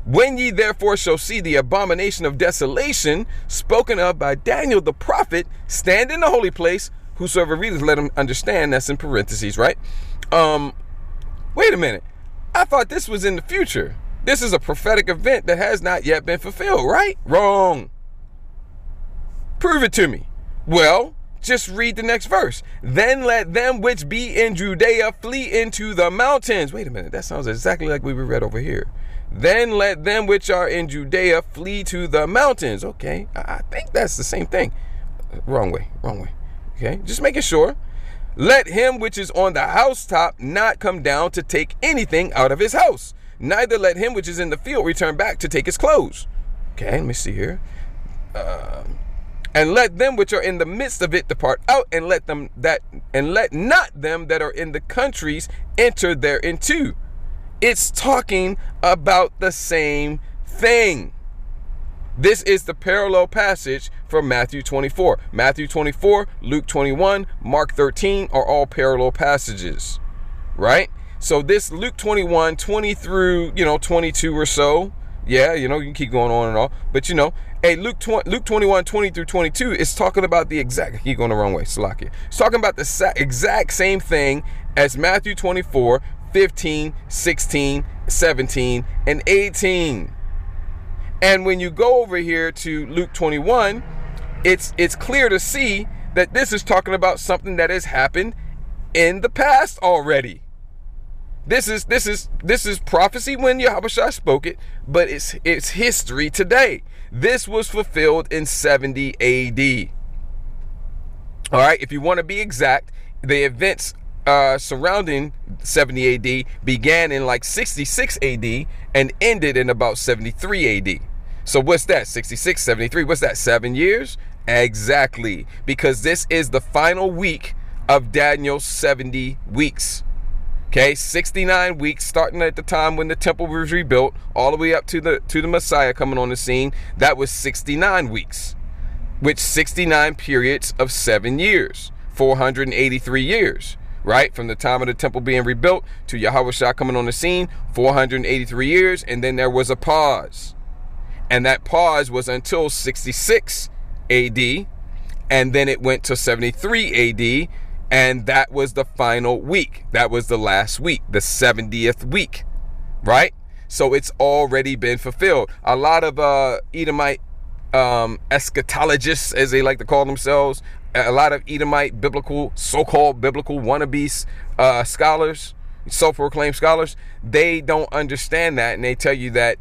When ye therefore shall see the abomination of desolation spoken of by Daniel the prophet stand in the holy place, whosoever readeth, let him understand. That's in parentheses, right? Wait a minute. I thought this was in the future. This is a prophetic event that has not yet been fulfilled, right? Wrong. Prove it to me. Well, just read the next verse. Then let them which be in Judea flee into the mountains. Wait a minute. That sounds exactly like we read over here. Then let them which are in Judea flee to the mountains. Okay. I think that's the same thing. Wrong way. Okay. Just making sure. Let him which is on the housetop not come down to take anything out of his house. Neither let him which is in the field return back to take his clothes. Okay, let me see here. And let them which are in the midst of it depart out, and let not them that are in the countries enter thereinto. It's talking about the same thing. This is the parallel passage for Matthew 24. Matthew 24, Luke 21, Mark 13 are all parallel passages, right? So this Luke 21, 20 through, 22 or so, Yeah, you can keep going on and on. But, hey, Luke 21, 20 through 22 is talking about the exact, I keep going the wrong way, Salakia. It's talking about the exact same thing as Matthew 24, 15, 16, 17, and 18. And when you go over here to Luke 21, it's clear to see that this is talking about something that has happened in the past already. This is prophecy when Yahushua spoke it, but it's history today. This was fulfilled in 70 AD. All right, if you want to be exact, the events surrounding 70 AD began in like 66 AD and ended in about 73 AD. So what's that? 66, 73, what's that? 7 years? Exactly, because this is the final week of Daniel's 70 weeks. Okay, 69 weeks, starting at the time when the temple was rebuilt, all the way up to the Messiah coming on the scene. That was 69 weeks, which 69 periods of 7 years, 483 years, right? From the time of the temple being rebuilt to Yahushua coming on the scene, 483 years, and then there was a pause. And that pause was until 66 AD, and then it went to 73 AD, and that was the final week. That was the last week, the 70th week, right? So it's already been fulfilled. A lot of Edomite eschatologists, as they like to call themselves, a lot of Edomite so-called biblical wannabes scholars, self-proclaimed scholars, they don't understand that, and they tell you that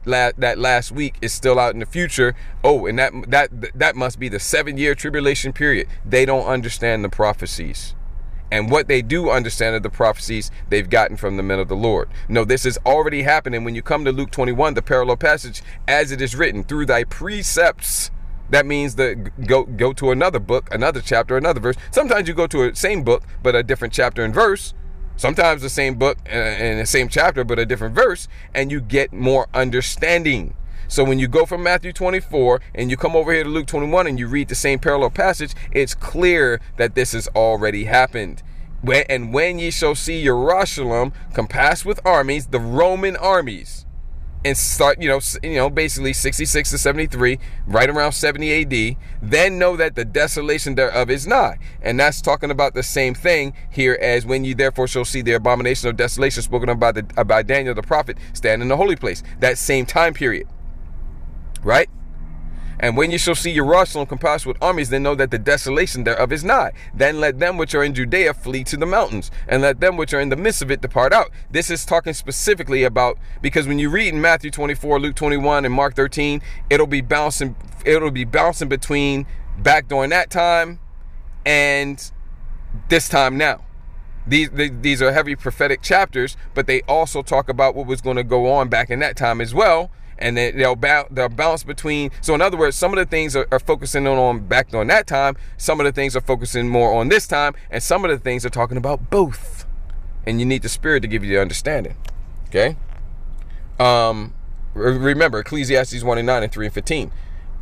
last week is still out in the future. Oh, and that must be the 7-year tribulation period. They don't understand the prophecies. And what they do understand are the prophecies they've gotten from the men of the Lord. No, this is already happening. When you come to Luke 21, the parallel passage, as it is written, through thy precepts. That means go to another book, another chapter, another verse. Sometimes you go to a same book, but a different chapter and verse. Sometimes the same book and the same chapter, but a different verse, and you get more understanding. So when you go from Matthew 24 and you come over here to Luke 21 and you read the same parallel passage, it's clear that this has already happened. And when ye shall see Jerusalem compassed with armies, the Roman armies, and start, basically 66 to 73, right around 70 AD, then know that the desolation thereof is nigh. And that's talking about the same thing here as when you therefore shall see the abomination of desolation spoken about by Daniel the prophet stand in the holy place. That same time period, right? And when you shall see Jerusalem compassed with armies, then know that the desolation thereof is nigh. Then let them which are in Judea flee to the mountains, and let them which are in the midst of it depart out. This is talking specifically about, because when you read in Matthew 24, Luke 21, and Mark 13, it'll be bouncing between back during that time and this time now. These are heavy prophetic chapters, but they also talk about what was going to go on back in that time as well. And then they'll bounce between. So in other words, some of the things are focusing on back on that time. Some of the things are focusing more on this time. And some of the things are talking about both. And you need the Spirit to give you the understanding. Okay? Remember, Ecclesiastes 1:9 and 3 and 15.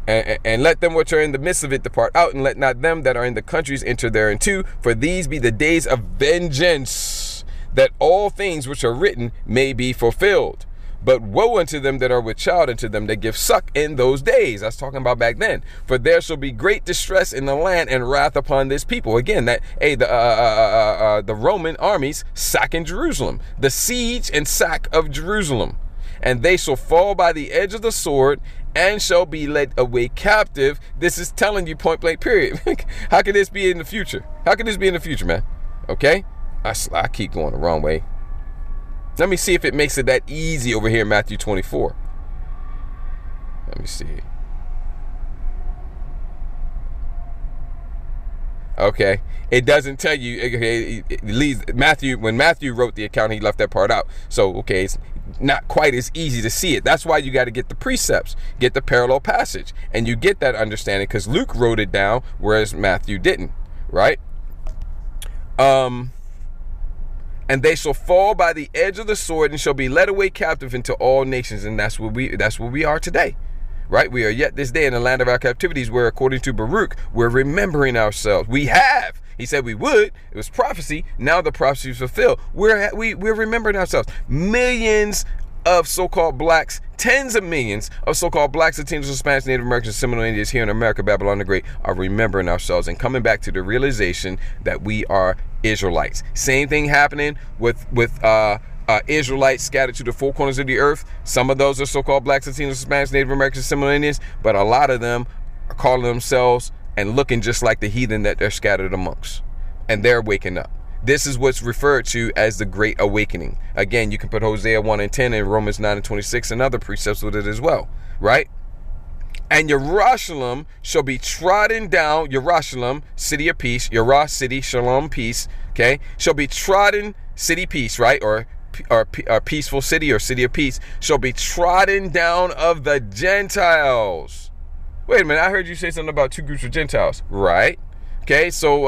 And let them which are in the midst of it depart out, and let not them that are in the countries enter thereinto. For these be the days of vengeance, that all things which are written may be fulfilled. But woe unto them that are with child, and to them that give suck in those days. I was talking about back then. For there shall be great distress in the land, and wrath upon this people. Again, the Roman armies sacking Jerusalem. The siege and sack of Jerusalem. And they shall fall by the edge of the sword, and shall be led away captive. This is telling you point blank period. How can this be in the future? How can this be in the future, man? Okay? I keep going the wrong way. Let me see if it makes it that easy over here in Matthew 24. Let me see. Okay. It doesn't tell you. Okay, it leaves Matthew. When Matthew wrote the account, he left that part out. So, okay, it's not quite as easy to see it. That's why you got to get the precepts, get the parallel passage, and you get that understanding because Luke wrote it down, whereas Matthew didn't. Right? And they shall fall by the edge of the sword, and shall be led away captive into all nations. And that's where we are today, right? We are yet this day in the land of our captivities, where according to Baruch, we're remembering ourselves. He said we would. It was prophecy. Now the prophecy is fulfilled. We're remembering ourselves. Millions of so-called blacks, tens of millions of so-called blacks, Latinos, Spanish, Native Americans, Seminole Indians here in America, Babylon the Great, are remembering ourselves and coming back to the realization that we are Israelites. Same thing happening with Israelites scattered to the four corners of the earth. Some of those are so-called blacks, Latinos, Spanish, Native Americans, Seminole Indians, but a lot of them are calling themselves and looking just like the heathen that they're scattered amongst. And they're waking up. This is what's referred to as the Great Awakening. Again, you can put Hosea 1 and 10 and Romans 9 and 26 and other precepts with it as well, right? And Jerusalem shall be trodden down, Jerusalem, city of peace, Yerah, city, shalom, peace, okay? Shall be trodden, city, peace, right? Or peaceful city or city of peace, shall be trodden down of the Gentiles. Wait a minute, I heard you say something about two groups of Gentiles, right? Okay, so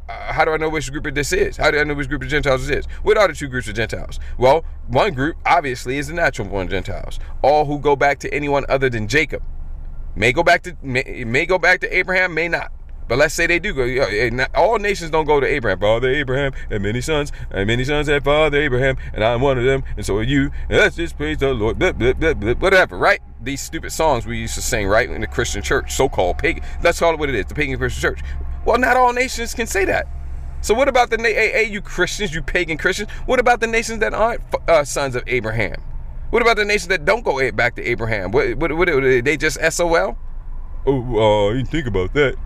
how do I know which group of this is? How do I know which group of Gentiles this is? What are the two groups of Gentiles? Well, one group, obviously, is the natural-born Gentiles. All who go back to anyone other than Jacob. May go back to Abraham, may not. But let's say they do go. All nations don't go to Abraham. Father Abraham had many sons had Father Abraham, and I'm one of them, and so are you. And let's just praise the Lord. Blah, blah, blah, blah, whatever, right? These stupid songs we used to sing, right, in the Christian church, so-called pagan. Let's call it what it is, the pagan Christian church. Well, not all nations can say that. So what about you Christians, you pagan Christians? What about the nations that aren't sons of Abraham? What about the nations that don't go back to Abraham? What they just SOL? Oh, I didn't think about that.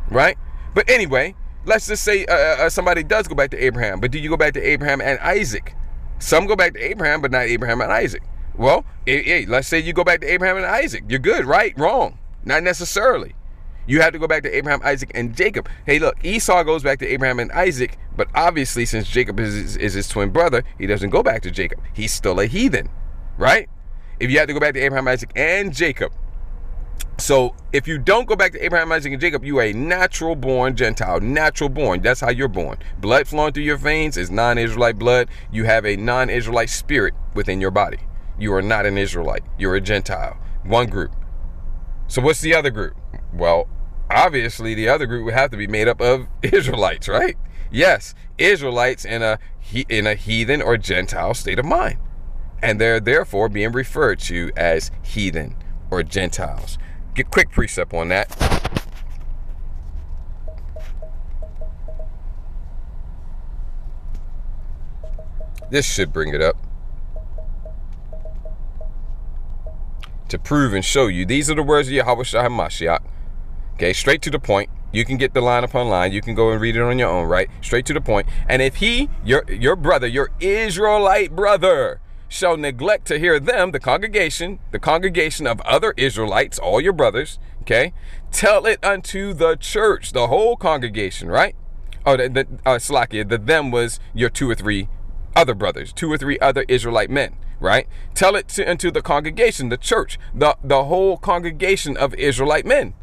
Right? But anyway, let's just say somebody does go back to Abraham. But do you go back to Abraham and Isaac? Some go back to Abraham, but not Abraham and Isaac. Well, let's say you go back to Abraham and Isaac. You're good, right? Wrong. Not necessarily. You have to go back to Abraham, Isaac, and Jacob. Hey, look, Esau goes back to Abraham and Isaac, but obviously since Jacob is his twin brother, he doesn't go back to Jacob. He's still a heathen, right? If you have to go back to Abraham, Isaac, and Jacob. So if you don't go back to Abraham, Isaac, and Jacob, you are a natural-born Gentile, natural-born. That's how you're born. Blood flowing through your veins is non-Israelite blood. You have a non-Israelite spirit within your body. You are not an Israelite. You're a Gentile. One group. So what's the other group? Well, obviously the other group would have to be made up of Israelites, right? Yes, Israelites in a heathen or Gentile state of mind. And they're therefore being referred to as heathen or Gentiles. Get quick precept on that. This should bring it up. To prove and show you, these are the words of Yahweh Shah HaMashiach. Okay, straight to the point. You can get the line upon line. You can go and read it on your own, right? Straight to the point. And if he, your brother, your Israelite brother, shall neglect to hear them, the congregation of other Israelites, all your brothers, okay, tell it unto the church, the whole congregation, right? Oh, Slakia, the them was your two or three other brothers, two or three other Israelite men, right? Tell it unto the congregation, the church, the whole congregation of Israelite men,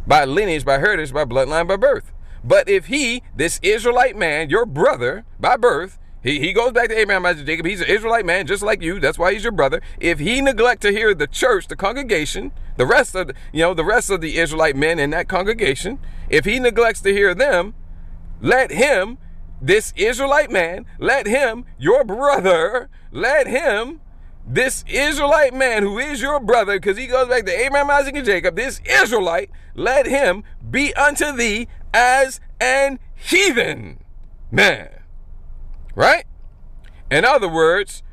by lineage, by heritage, by bloodline, by birth. But if he, this Israelite man, your brother, by birth, he goes back to Abraham, Isaac, Jacob. He's an Israelite man, just like you. That's why he's your brother. If he neglect to hear the church, the congregation, the rest of the Israelite men in that congregation, if he neglects to hear them, let him, this Israelite man, let him, your brother, let him, this Israelite man who is your brother, because he goes back to Abraham, Isaac, and Jacob, this Israelite, let him be unto thee as an heathen man. Right? In other words,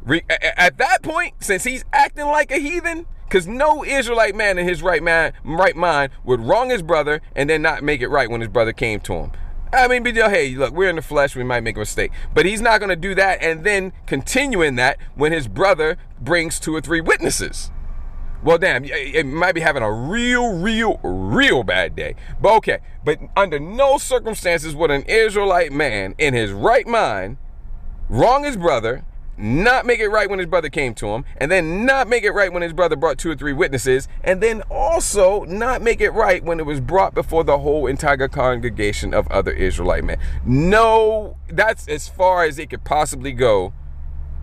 at that point, since he's acting like a heathen, because no Israelite man in his right mind would wrong his brother and then not make it right when his brother came to him. I mean, hey, look, we're in the flesh, we might make a mistake. But he's not going to do that and then continue in that when his brother brings two or three witnesses. Well, damn, it might be having a real bad day. But okay, but under no circumstances would an Israelite man in his right mind wrong his brother, not make it right when his brother came to him, and then not make it right when his brother brought two or three witnesses, and then also not make it right when it was brought before the whole entire congregation of other Israelite men. No, that's as far as it could possibly go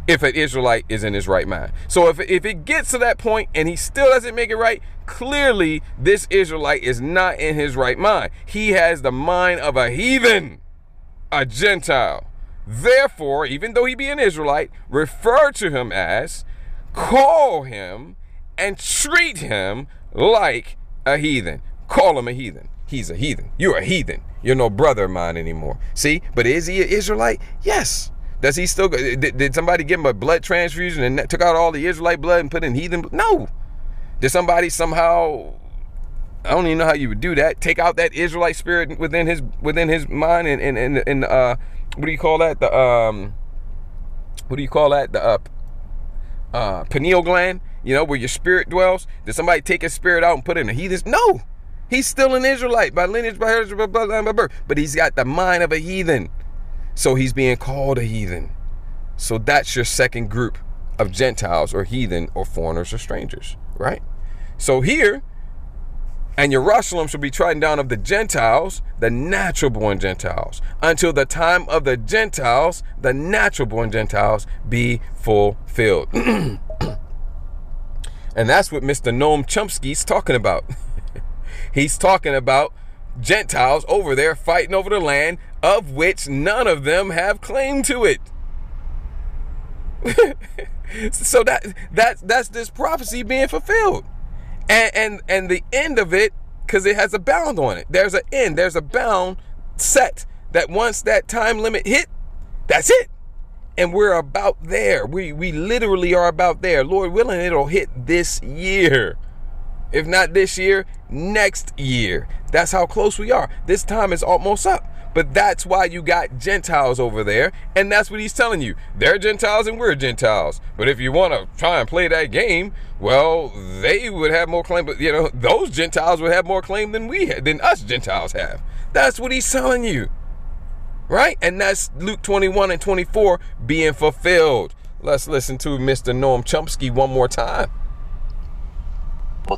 if an Israelite is in his right mind. So if it gets to that point and he still doesn't make it right, clearly this Israelite is not in his right mind. He has the mind of a heathen, a Gentile. Therefore, even though he be an Israelite, refer to him as call him and treat him like a heathen. Call him a heathen. He's a heathen. You're a heathen. You're no brother of mine anymore. See, but is he an Israelite? Yes. Does he still, did somebody give him a blood transfusion and took out all the Israelite blood and put in heathen? No. Did somebody somehow, I don't even know how you would do that, take out that Israelite spirit within his mind and what do you call that? The pineal gland, you know, where your spirit dwells? Did somebody take his spirit out and put it in a heathen? No. He's still an Israelite by lineage, by heritage, by bloodline, by birth. But he's got the mind of a heathen. So he's being called a heathen. So that's your second group of Gentiles or heathen or foreigners or strangers, right? So here, and Jerusalem shall be trodden down of the Gentiles, the natural born Gentiles, until the time of the Gentiles, the natural born Gentiles, be fulfilled. And that's what Mr. Noam Chomsky's talking about. He's talking about Gentiles over there fighting over the land of which none of them have claim to it. So that's this prophecy being fulfilled. And the end of it, because it has a bound on it. There's an end. There's a bound set that once that time limit hit, that's it. And we're about there. We literally are about there. Lord willing, it'll hit this year. If not this year, next year. That's how close we are. This time is almost up. But that's why you got Gentiles over there. And that's what he's telling you. They're Gentiles and we're Gentiles. But if you want to try and play that game, well, they would have more claim. But, you know, those Gentiles would have more claim than us Gentiles have. That's what he's telling you. Right? And that's Luke 21 and 24 being fulfilled. Let's listen to Mr. Noam Chomsky one more time.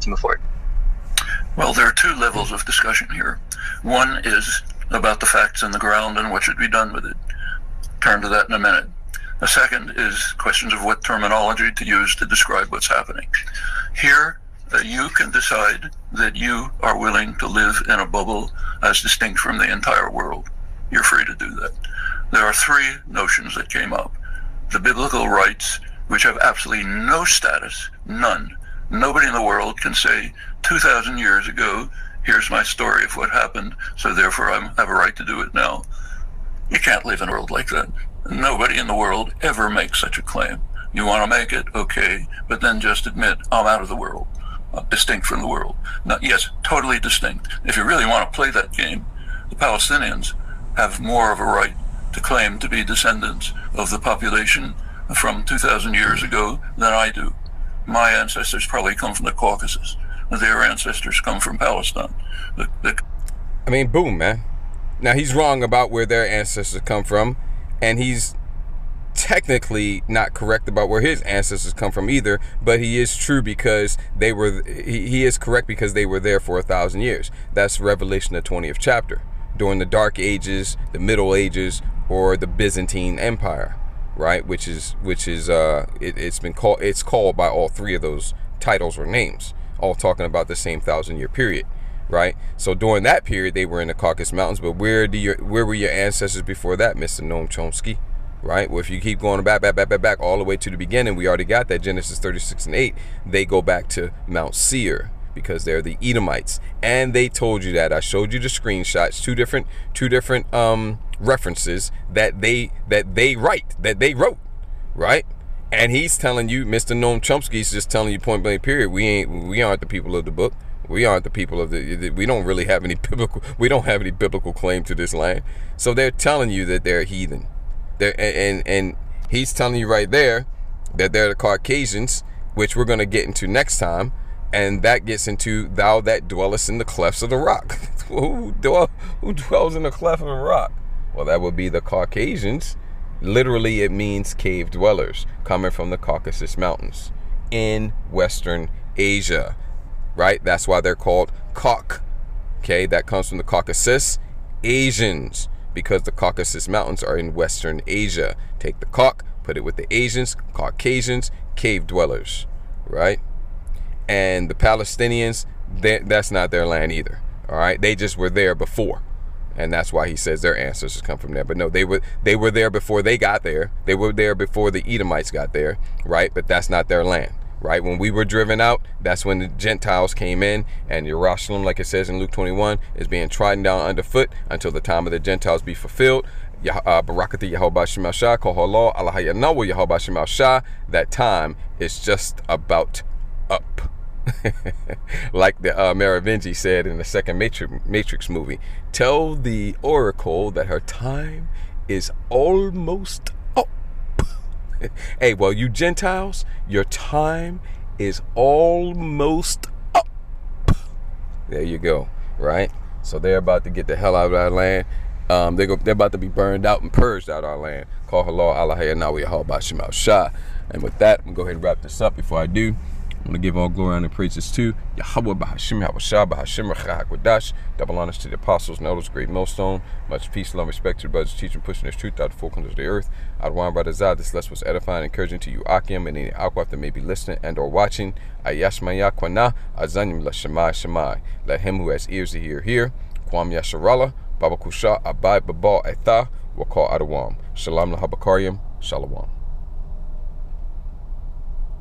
To move forward. Well, there are two levels of discussion here. One is about the facts on the ground and what should be done with it. Turn to that in a minute. The second is questions of what terminology to use to describe what's happening. Here, you can decide that you are willing to live in a bubble as distinct from the entire world. You're free to do that. There are three notions that came up. The biblical rights, which have absolutely no status, none. Nobody in the world can say 2,000 years ago, here's my story of what happened, so therefore I have a right to do it now. You can't live in a world like that. Nobody in the world ever makes such a claim. You want to make it, okay, but then just admit, I'm out of the world, distinct from the world. Now, yes, totally distinct. If you really want to play that game, the Palestinians have more of a right to claim to be descendants of the population from 2,000 years ago than I do. My ancestors probably come from the Caucasus. Their ancestors come from Palestine. I mean, boom, man. Now, he's wrong about where their ancestors come from, and he's technically not correct about where his ancestors come from either, but he is true because he is correct because they were there for 1,000 years. That's Revelation, the 20th chapter, during the Dark Ages, the Middle Ages, or the Byzantine Empire. Right, it's called by all three of those titles or names, all talking about the same 1,000-year period, right? So during that period, they were in the Caucasus Mountains, but where were your ancestors before that, Mr. Noam Chomsky? Right? Well, if you keep going back all the way to the beginning, we already got that Genesis 36 and 8. They go back to Mount Seir because they're the Edomites, and they told you that. I showed you the screenshots, two different references that they wrote, right? And he's telling you, Mr. Noam Chomsky is just telling you point blank period, we aren't the people of the book. We aren't the people of we don't really have any biblical claim to this land. So they're telling you that they're heathen. And he's telling you right there that they're the Caucasians, which we're going to get into next time. And that gets into thou that dwellest in the clefts of the rock. Who dwells in the cleft of the rock? Well, that would be the Caucasians. Literally, it means cave dwellers coming from the Caucasus Mountains in Western Asia, right? That's why they're called Cauk. Okay, that comes from the Caucasus Asians, because the Caucasus Mountains are in Western Asia. Take the Cauk, put it with the Asians, Caucasians, cave dwellers, right? And the Palestinians, that's not their land either. All right, they just were there before. And that's why he says their ancestors come from there. But no, they were there before they got there. They were there before the Edomites got there, right? But that's not their land, right? When we were driven out, that's when the Gentiles came in, and Jerusalem, like it says in Luke 21, is being trodden down underfoot until the time of the Gentiles be fulfilled. Barakati Yahweh Shema Shah, Kohollah, Allah Yanawa Yahweh Shema Shah. That time is just about up. Like the Merovingi said in the second Matrix movie, tell the oracle that her time is almost up. Hey, well, you Gentiles, your time is almost up. There you go, right? So they're about to get the hell out of our land. They're about to be burned out and purged out of our land. Call halal Allah Yahweh Yahweh Shema Shah. And with that, I'm going to go ahead and wrap this up. Before I do, I'm going to give all glory and praises to Yahweh Bahashim Yahweh Shah Bahashim Rachah HaKodash. Double honors to the apostles and elders, great millstone. Much peace, love, respect to the brothers teaching, pushing this truth out the four corners of the earth. Adwan Brother Zad, this lesson was edifying and encouraging to you, Akim, and any Akwaf that may be listening and or watching. Ayashmaya Kwana Azanyim La Shemai Shemai. Let him who has ears to hear. Kwam Yasharallah, Baba Kusha, Abai Babal Etha, Wakal Adawam. Shalom Lahabakariam, Shalom.